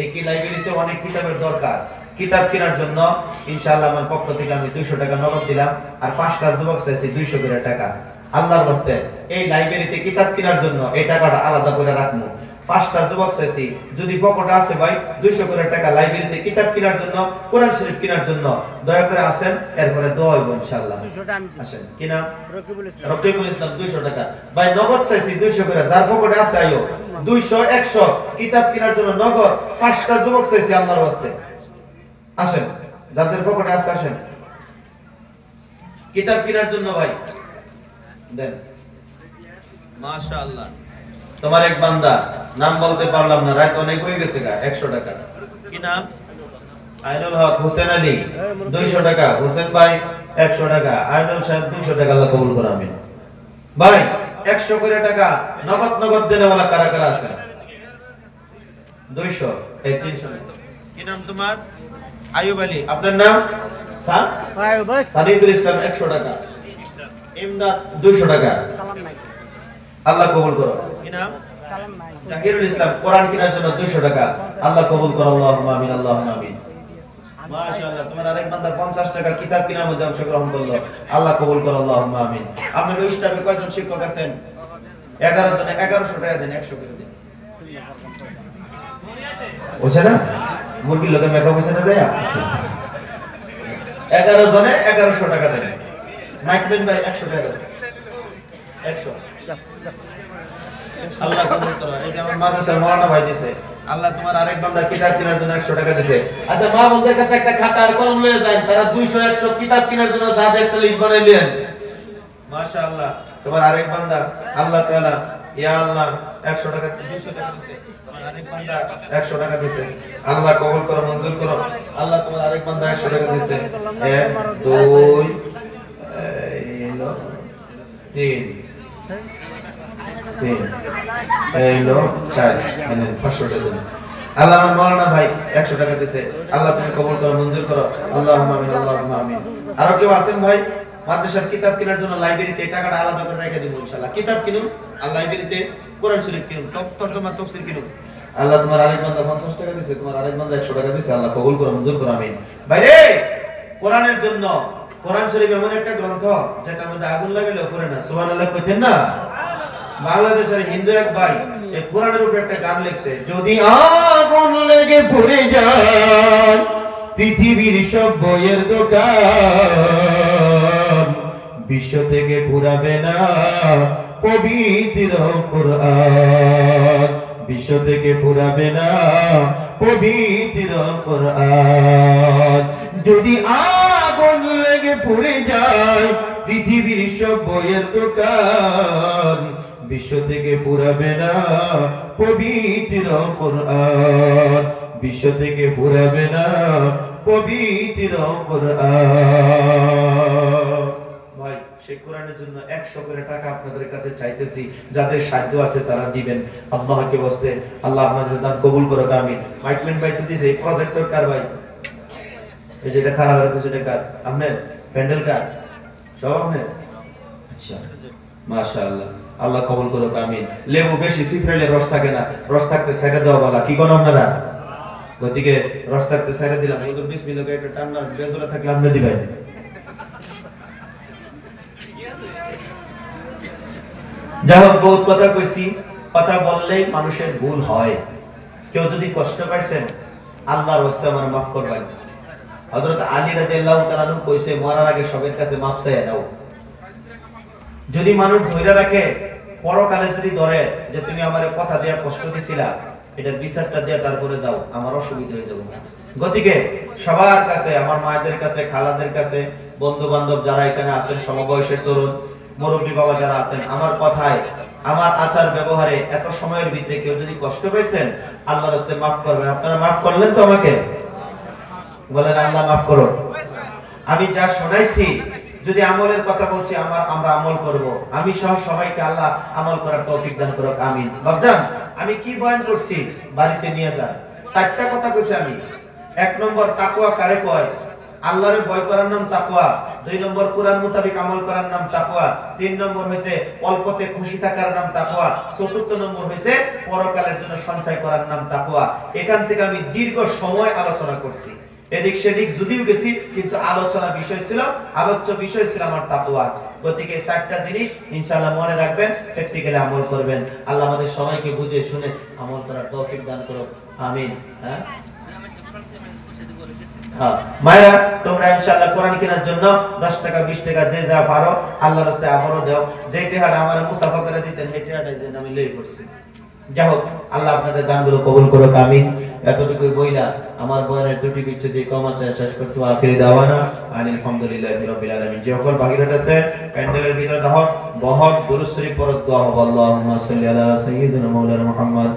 এই কি লাইব্রেরিতে অনেক কিতাবের দরকার কিতাব কেনার জন্য ইনশাআল্লাহ আমার পক্ষ থেকে আমি 200 টাকা নগদ দিলাম আর 5টা যুবক চাইছি 200 করে টাকা আল্লাহর রাস্তায় এই লাইব্রেরিতে কিতাব কেনার জন্য এই টাকাটা আলাদা করে রাখমু 5টা যুবক চাইছি যদি পকেটে আছে ভাই 200 করে টাকা লাইব্রেরিতে কিতাব কেনার জন্য কোরআন শরীফ কেনার জন্য দয়া করে আসেন এরপরে দোয়া হইব ইনশাআল্লাহ 200টা আমি আসেন কি নাম রকিবুল ইসলাম 200 টাকা ভাই নগদ চাইছি 200 করে যার পকেটে আছে আইও 200 100 কিতাব কেনার জন্য নগদ 5টা যুবক চাইছি আল্লাহর রাস্তায় আসেন যাদের পকেটে আছে আসেন কিতাব কেনার জন্য ভাই দেন মাশাআল্লাহ তোমার এক বান্দা নাম বলতে পারলাম না রাত অনেক হয়ে গেছে গা 100 টাকা কি নাম আইনুল হক হোসেন আলী 200 টাকা হোসেন ভাই 100 টাকা আইনুল সাহেব 200 টাকা আল্লাহ কবুল করে আমিন ভাই 100 করে টাকা নগদ দেনেওয়ালা কারা কারা আছে 200 এই 300 কি নাম তোমার আয়ুব আলী আপনার নাম সাদিদুল ইসলাম 100 টাকা ইমদাদ 200 টাকা সালাম নাই আল্লাহ কবুল করো কি নাম সালাম নাই জাহিরুল ইসলাম কোরআন কেনার জন্য 200 টাকা আল্লাহ কবুল করো আল্লাহুম্মা আমিন আল্লাহুম্মা আমিন মাশাআল্লাহ তোমার আরেক বান্দা 50 টাকা কিতাব কেনার মধ্যে অংশগ্রহণ করলো আল্লাহ কবুল করো আল্লাহুম্মা আমিন আপনাদের স্টাফে কয়জন শিক্ষক আছেন 11 জনে 1100 টাকা দেন 100 করে দিন বুঝছে না মুরগির লোকে মেকআপ হইছে না যায় 11 জনে 1100 টাকা দেন মাইকবেন ভাই 100 টাকা দেন 100 আল্লাহ কবুল করো এই যে আমার মাদ্রাসার মাওলানা ভাই দিয়েছে আল্লাহ তোমার আরেক বান্দা কিতাব কেনার জন্য 100 টাকা দিয়েছে আচ্ছা মা বলদের কাছে একটা খাতা আর কলম নিয়ে যান তারা 200 100 কিতাব কেনার জন্য যা একটা লিস্ট বানাইলেন মাশাআল্লাহ তোমার আরেক বান্দা আল্লাহ তাআলা ইয়া আল্লাহ 100 টাকা 200 টাকা দিয়েছে তোমার আরেক বান্দা 100 টাকা দিয়েছে আল্লাহ কবুল করো মঞ্জুর করো আল্লাহ তোমার আরেক বান্দা 100 টাকা দিয়েছে 1 2 আল্লাহ আমার মাওলানা ভাই 100 টাকা দিয়েছে আল্লাহ তুমি কবুল করো মঞ্জুর করো আল্লাহুম্মা আমিন আল্লাহুম্মা আমিন আর কেউ আছেন ভাই মাদ্রাসার কিতাব কেনার জন্য লাইব্রেরিতে টাকাটা আলাদা করে রেখে দিব ইনশাআল্লাহ কিতাব কিনুন আর লাইব্রেরিতে কোরআন শরীফ কিনুন তরজমা তাফসীর কিনুন আল্লাহ তোমার আরেক বান্দা 50 টাকা দিয়েছে তোমার আরেক বান্দা 100 টাকা দিয়েছে আল্লাহ কবুল করো মঞ্জুর করো আমিন ভাই রে কোরআনের জন্য কোরআন শরীফ এমন একটা গ্রন্থ যেটার মধ্যে আগুন লাগালেও পড়ে না সুবহানাল্লাহ কইতেন না বাংলাদেশের হিন্দু এক ভাই এই কোরআনের উপর একটা গান লিখছে যদি আগুন লেগে পুড়ে যায় পৃথিবীর সব বইয়ের দোকান বিশ্ব থেকে পুরাবে না পবিত্র কোরআন বিশ্ব থেকে পুরাবে না পবিত্র কোরআন যদি আগুন লেগে পুড়ে যায় পৃথিবীর সব বইয়ের দোকান বিশ্ব থেকে পুরাবে না পবিত্র কোরআন বিশ্ব থেকে পুরাবে না পবিত্র কোরআন ভাই সেই কোরআনের জন্য 100 করে টাকা আপনাদের কাছে চাইতেছি যাদের সাধ্য আছে তারা দিবেন আল্লাহকে ওয়াস্তে আল্লাহ আপনাদের দান কবুল করুক আমিন মাইকম্যান ভাই তো দিছে এই প্রজেক্টর কার ভাই এই যেটা খারাপ হয়েছে সেটা কার আপনার প্যান্ডেল কার সব আপনার আচ্ছা মাশাআল্লাহ, আল্লাহ কবুল করুক, আমিন। লেবু বেশি সিফরাইলে রস থাকে না, রস থাকতে ছেড়ে দেওয়া বলা কি কোন আপনারা? গতিকে রস থাকতে ছেড়ে দিলাম। হুজুর বিসমিল্লাহ একটা টান মার, বেজরা থাকলে আপনি দিবেন। যাই হোক, বহুত কথা কইছি। কথা বললেই মানুষের ভুল হয়। কেউ যদি কষ্ট পাইছেন, আল্লাহর ওয়াস্তে আমার মাফ করবেন। হযরত আলী রাদিয়াল্লাহু তাআলা আনহু কইছে, মরার আগে সবার কাছে মাফ চাইয়া দাও। যদি মানুষ ধৈর্য রাখে, পরকালে যদি ধরে যে তুমি আমারে কথা দেয়া কষ্ট দিছিলা, এটার বিচারটা দিয়া তারপরে যাও, আমার অসুবিধা হয়ে যাবে। গতিকে সবার কাছে, আমার মায়েদের কাছে, খালাদের কাছে, বন্ধু বান্ধব যারা এখানে আছেন, সমবয়সের তরুণ মুরব্বী বাবা যারা আছেন, আমার কথায়, আমার আচার ব্যবহারে এত সময়ের ভিতরে কেউ যদি কষ্ট পেয়েছেন, আল্লাহর রাস্তায় মাফ করবেন। আপনারা মাফ করলেন তো আমাকে? বলেন আল্লাহ মাফ করো। আমি যা শোনাইছি, যদি আমলের কথা বলছি, আমরা আমল করব। আমি সহ সবাইকে আল্লাহ আমল করার তৌফিক দান করুক, আমিন। বাপজান, আমি কি বয়ান করছি বাড়িতে নিয়ে যান। 4টা কথা কইছি আমি। 1 নম্বর, তাকওয়া কারে কয়? আল্লাহরে ভয় করার নাম তাকওয়া। 2 নম্বর, কোরআন মোতাবেক আমল করার নাম তাকওয়া। 3 নম্বর হইছে অল্পতে খুশি থাকার নাম তাকওয়া। 4র্থ নম্বর হইছে পরকালের জন্য সঞ্চয় করার নাম তাকওয়া। এখান থেকে আমি দীর্ঘ সময় আলোচনা করছি, এদিক সেদিক যদিও গেছি, কিন্তু আলোচনা বিষয় ছিল, আলোচ্য বিষয় ছিল আমার তাকওয়া। গতিকে 4টা জিনিস ইনশাআল্লাহ মনে রাখবেন, প্র্যাকটিক্যালি আমল করবেন। আল্লাহ আমাদের সবাইকে বুঝে শুনে আমল করার তৌফিক দান করুক, আমিন। মায়েরা, তোমরা ইনশাআল্লাহ কোরআন কেনার জন্য 10 টাকা 20 টাকা যে যা পারো আল্লাহর রাস্তায় আমারও দাও। যে টাকাটা আমার মুসাফা করে দিতেন, সেই টাকাটাই যেন আমি লই করছি। যাই হোক, আল্লাহ আপনাদের দানগুলো কবুল করুক, আমিন। এতটুকু বইলা আমার বয়ানের ত্রুটি কিছু দিয়ে কম আছে, শেষ করতে আখিরি দাওয়ানা আলহামদুলিল্লাহি রাব্বিল আলামিন। যে সকল বাহিরত আছে প্যান্ডেলের ভিতর দাও, বহুত দুরূদ শরীফ পড়ত দোয়া হবে। আল্লাহুম্মা সাল্লি আলা সাইয়্যিদিনা মাওলানা মুহাম্মদ,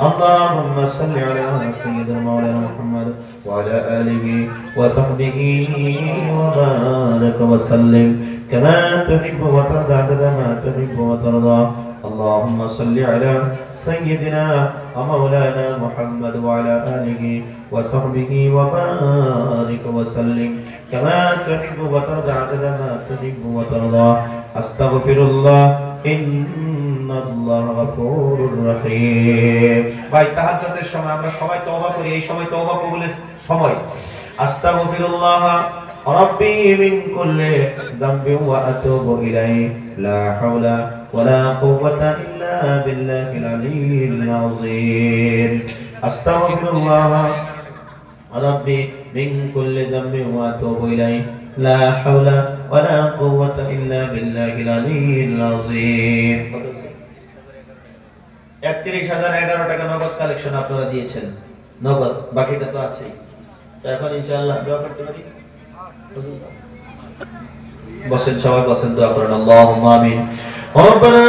اللهم صل على سيدنا مولانا محمد وعلى آله وصحبه وبارك وسلم كما تحب وترضى عدد ما تحب وترضى. اللهم صل على سيدنا ومولانا محمد وعلى آله وصحبه وبارك وسلم كما تحب وترضى عدد ما تحب وترضى. أستغفر الله ইন্নাল্লাহা গফুরুর রহিম। ভাই, তাহাজ্জুদের সময় আমরা সবাই তওবা করি, এই সময় তওবা কবুলের সময়। আস্তাগফিরুল্লাহ রাব্বি মিন কুল্লি যামবি ওয়া আতুবু ইলাইহি লা হাওলা ওয়ালা কুওয়াতা ইল্লা বিল্লাহিল আলিয়্যিল আযীম। আস্তাগফিরুল্লাহ রাব্বি মিন কুল্লি যামবি ওয়া আতুবু ইলাইহি লা হাওলা ওয়ালা কুওয়াতা ইল্লা বিল্লাহিল আলিয়্যিল আযীম। 31,011 টাকা নগদ কালেকশন আপনারা দিয়েছেন, নগদ, বাকিটা তো আছেই। তো এখন ইনশাআল্লাহ দোয়া করতে পারি। বসেন, সবাই বসেন, দোয়া করেন। আল্লাহুম্মা আমিন। রব্বানা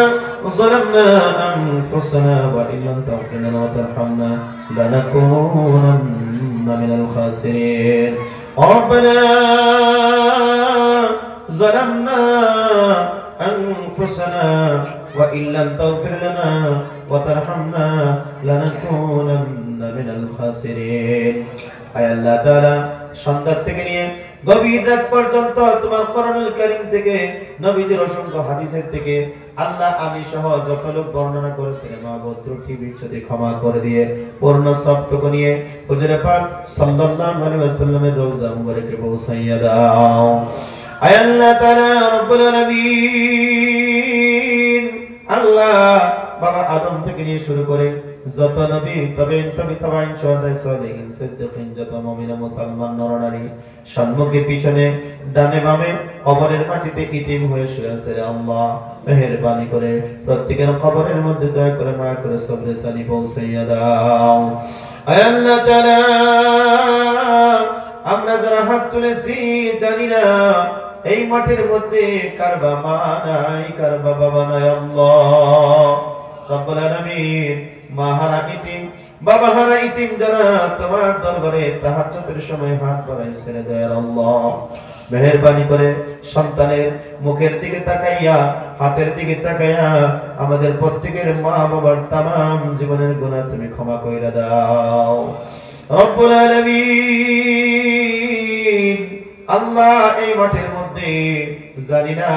ظلمنا أنفسنا وإن لم تغفر لنا وترحمنا لنكونن من الخاسرين. ربنا ظلمنا أنفسنا وإن لم تغفر لنا وترحمنا لنكونن من الخاسرين. আয় আল্লাহ তাআলা, সন্ধ্যা থেকে নিয়ে গভীর রাত পর্যন্ত তোমার কোরআনুল কারীম থেকে, নবীজির অসংখ্য হাদিসের থেকে আল্লাহ আমি সহ যত লোক বর্ণনা করেছিলেন, মাহবুব ত্রুটি বিচ্ছুতি ক্ষমা করে দিয়ে পূর্ণ সবটুকু নিয়ে হুজুরে পাক সাল্লাল্লাহু আলাইহি ওয়াসাল্লামের রওজা মুবারকে পৌঁছাইয়া দাও। আয় আল্লাহ তাআলা রব্বুল আলামিন, আল্লাহ বাবা আদম থেকে নিয়ে শুরু করে যত নবী, তাবেঈন, তাবেঈন, শুহাদা, সালেহিন, সিদ্দিকিন, যত মুমিন মুসলমান নরনারী সম্মুখে পিছনে ডানে বামে কবরের মাটিতে ইতিম হয়ে শুয়ে আছে, আল্লাহ মেহেরবানি করে প্রত্যেকের কবরের মধ্যে দয়া করে মায়া করে সবরে সানি পৌঁছাইয়া দাও। আয় আল্লাহ তাআলা, আমরা যারা হাত তুলেছি জানি না এই মাঠের মধ্যে কার মা নাই, কার বাবা নাই। আল্লাহ রব্বুল আলামিন, মা হারা ইতিম, বাবা হারা ইতিম যারা তোমার দরবারে তাহাজ্জুদের সময় হাত বাড়াইছে, দয়ার আল্লাহ মেহেরবানি করে সন্তানের মুখের দিকে তাকাইয়া, হাতের দিকে তাকাইয়া আমাদের প্রত্যেকের মা বাবার তামাম জীবনের গুনাহ তুমি ক্ষমা কইরা দাও রব্বুল আলামিন। আল্লাহ এই মাঠের মধ্যে জানি না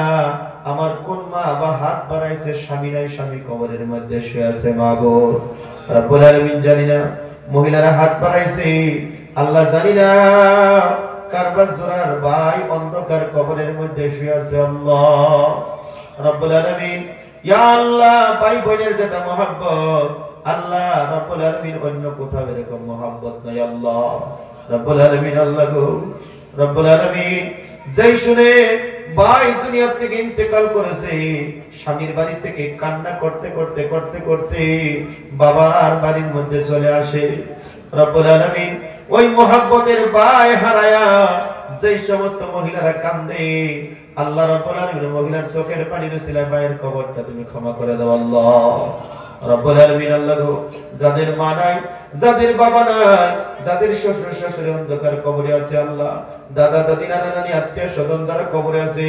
আমার কোন মা বা হাত বাড়াইছে স্বামী নাই, স্বামী কবরের মধ্যে শুয়ে আছে মাবুদ রব্বুল আলামিন জানি না মহিলারা হাত বাড়াইছে আল্লাহ জানি না কারবা জোরার ভাই অন্ধকার কবরের মধ্যে শুয়ে আছে আল্লাহ রব্বুল আলামিন ইয়া আল্লাহ ভাই বোনের যেটা মহব্বত আল্লাহ রব্বুল আলামিন অন্য কোথাও এরকম মহব্বত নাই আল্লাহ রব্বুল আলামিন আল্লাহ গো রব্বুল আলামিন যেই শুনে ভাই দুনিয়া থেকে ইন্তেকাল করেছে স্বামীর বাড়ি থেকে কান্না করতে করতে করতে করতে বাবার বাড়ির মধ্যে চলে আসে রব্বুল আলামিন ওই মহব্বতের ভাই হারায়া যেই সমস্ত মহিলারা কান্দে আল্লাহ রাব্বুল আলামিন মহিলার চোখের পানির উসিলায় ভাইয়ের কবরটা তুমি ক্ষমা করে দাও আল্লাহ রব্বুল আলামিন আল্লাহ গো যাদের মা নাই যাদের বাবা নাই যাদের শ্বশুর শাশুড়ি অন্ধকার কবরে আছে আল্লাহ দাদা দাদি নানা নানি আত্মীয় স্বজন যারা কবরে আছে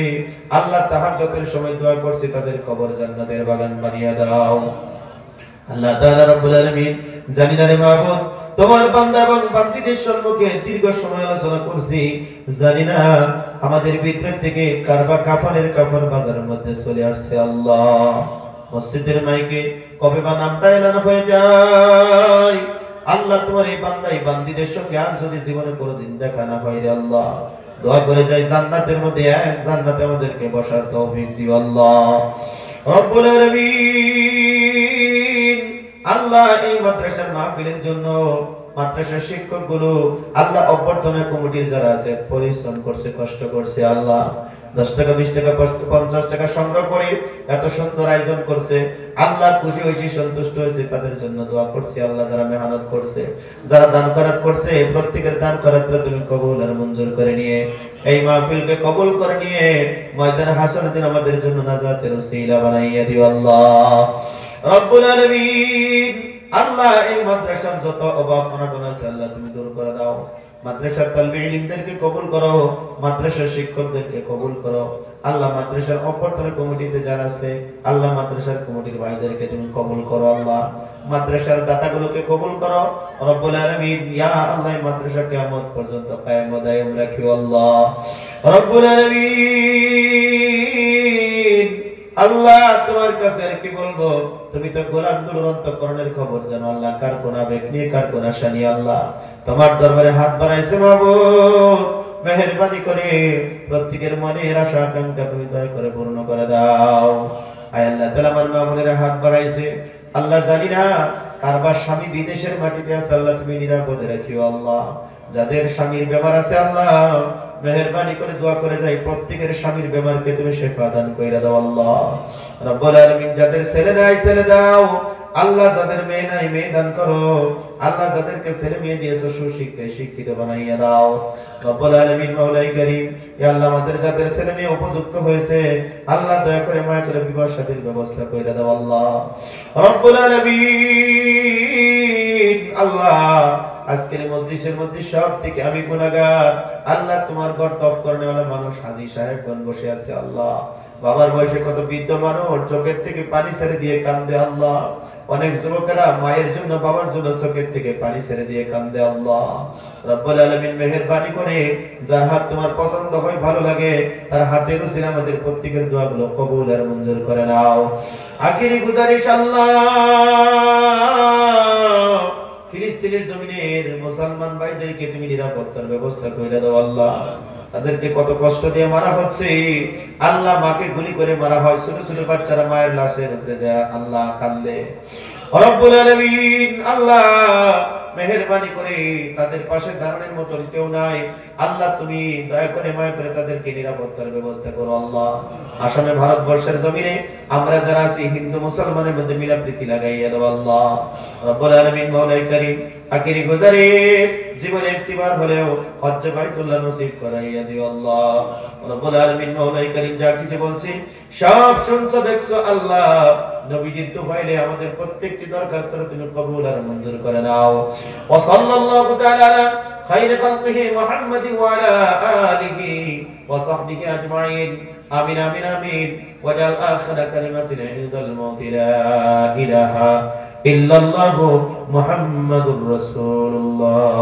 আল্লাহ তাহাজ্জুদের সময় দোয়া করছি তাদের কবর জান্নাতের বাগান বানিয়ে দাও আল্লাহ তাআলা রব্বুল আলামিন জানি না রে মাবুদ তোমার বান্দা এবং বান্দীদের সম্মুখে দীর্ঘ সময় আলোচনা করছি জানি না আমাদের ভিতর থেকে কারবা কাফনের কাফন বাজারের মধ্যে চলে আসছে আল্লাহ মসজিদের মাইকে কবে বা নামটা এলান হয়ে যায় আল্লাহ তোমার এই বান্দাই বান্দীদের সঙ্গে আর যদি জীবনে কোনোদিন দেখা না হয় রে আল্লাহ দোয়া করে যাই জান্নাতের মধ্যে এক জান্নাতে আমাদেরকে বসার তৌফিক দিও আল্লাহ রব্বুল আলামিন আল্লাহ এই মাদ্রাসার মাহফিলের জন্য মাদ্রাসার শিক্ষকগুলো আল্লাহ অভ্যর্থনা কমিটির যারা আছে পরিশ্রম করছে কষ্ট করছে আল্লাহ 10 টাকা 20 টাকা 50 টাকা সংগ্রহ করে এত সুন্দর আয়োজন করছে আল্লাহ খুশি হয়েছে সন্তুষ্ট হয়েছে তাদের জন্য দোয়া করছি আল্লাহ যারা মেহনত করছে যারা দান খয়রাত করছে প্রত্যেকের দান খয়রাতটা তুমি কবুল আর মঞ্জুর করে নিয়ে এই মাহফিলকে কবুল করে নিয়ে ময়দানে হাসরের দিন আমাদের জন্য নাজাতের ওসিলা বানাইয়া দিও আল্লাহ রব্বুল আলামিন আল্লাহ এই মাদ্রাসার যত অভাব অনটন আছে আল্লাহ তুমি দূর করে দাও মাদ্রাসার তালবে ইলমদেরকে কবুল করো মাদ্রাসার শিক্ষকদেরকে কবুল করো আল্লাহ মাদ্রাসার অভ্যর্থনা কমিটিতে যারা আছে আল্লাহ মাদ্রাসার কমিটির ভাইদেরকে তুমি কবুল করো আল্লাহ মাদ্রাসার দাতাগুলোকে কবুল করো রব্বুল আলামিন ইয়া আল্লাহ মাদ্রাসা কিয়ামত পর্যন্ত কায়েম ও দায়েম রাখিও আল্লাহ রব্বুল আলামিন আল্লাহ তোমার কাছে আর কি বলবো তুমি তো গোলামগুলোর অন্তঃকরণের খবর জানো আল্লাহ কার কোন আবেগ নিয়ে কার কোন আশা নিয়ে আল্লাহ তোমার দরবারে হাত বাড়াইছে মাবুদ মেহেরবানি করে প্রত্যেকের মনের আশা আকাঙ্ক্ষা তুমি দয়া করে পূর্ণ করে দাও আয় আল্লাহ তাআলা আমার মামুনের হাত বাড়াইছে আল্লাহ জানি না কারবার স্বামী বিদেশের মাটিতে আছে আল্লাহ তুমি নিরাপদে রাখিও আল্লাহ যাদের স্বামীর বেমার আছে আল্লাহ মেহেরবানি করে দোয়া করে যাই প্রত্যেকের স্বামীর বেমারকে তুমি শিফা দান কইরা দাও আল্লাহ রব্বুল আলামিন যাদের ছেলে নাই ছেলে দাও আল্লাহ যাদের মেয়ে নাই মেয়ে দান করো আল্লাহ যাদেরকে ছেলে মেয়ে দিয়েছো সুশিক্ষায় শিক্ষিত বানাইয়া দাও রব্বুল আলামিন মাওলাই করিম ইয়া আল্লাহ আমাদের যাদের ছেলে মেয়ে উপযুক্ত হয়েছে আল্লাহ দয়া করে মায়া করে বিবাহ শাদীর ব্যবস্থা কইরা দাও আল্লাহ রব্বুল আলামিন আল্লাহ আজকের মজলিসের মধ্যে সব থেকে আমি গুনাহগার আল্লাহ তোমার ঘর তফ করনেওয়ালা মানুষ হাজী সাহেবগণ বসে আছে আল্লাহ বাবার বয়সে কত বৃদ্ধ মানুষ চোখের থেকে পানি ছেড়ে দিয়ে কান্দে আল্লাহ অনেক যুবকেরা মায়ের জন্য বাবার জন্য চোখের থেকে পানি ছেড়ে দিয়ে কান্দে আল্লাহ রব্বুল আলামিন মেহেরবানি করে যার হাত তোমার পছন্দ হয় ভালো লাগে তার হাতের উসিলা আমাদের প্রত্যেকের দোয়াগুলো কবুল আর মঞ্জুর করে নাও আখিরি গুজারিশ আল্লাহ ফিলিস্তিনের জমিনের মুসলমান ভাইদেরকে তুমি নিরাপত্তার ব্যবস্থা করে দাও আল্লাহ তাদেরকে কত কষ্ট দিয়ে মারা হচ্ছে আল্লাহ মাকে গুলি করে মারা হয় ছোট ছোট বাচ্চারা মায়ের লাশের উপরে যায় আল্লাহ কান্দে রব্বুল আলামিন আল্লাহ মেহেরবানি করে তাদের পাশে দাঁড়ানোর মতো কেউ নাই আল্লাহ তুমি দয়া করে মায়া করে তাদেরকে নিরাপত্তার ব্যবস্থা করো আল্লাহ আসামে ভারতবর্ষের জমিনে আমরা যারা আছি হিন্দু মুসলমানের মধ্যে মিলাপ্রীতি লাগাইয়া দাও আল্লাহ রব্বুল আলামিন মাওলাই করিম আখিরি গুজারে জীবনে একটিবার হলেও হজ্জ বাইতুল্লাহ নসিব করাইয়া দিও আল্লাহ রব্বুল আলামিন মাওলাই করিম যা কিছু বলছি সব শুনছো দেখছো আল্লাহ নবীজির তোফাইলে আমাদের প্রত্যেকটি দরখাস্ত তুমি কবুল আর মঞ্জুর করে নাও ওয়া সাল্লাল্লাহু তাআলা আলা খায়রি খালকিহি মুহাম্মাদিন ওয়া আলা আলিহি ওয়া সাহবিহি আজমাইন আমিন আমিন আমিন ওয়াজাল আখিরা কালিমাতিনা ইনদাল মাউতি লা ইলাহা ইল্লাল্লাহু মুহাম্মাদুর রাসূলুল্লাহ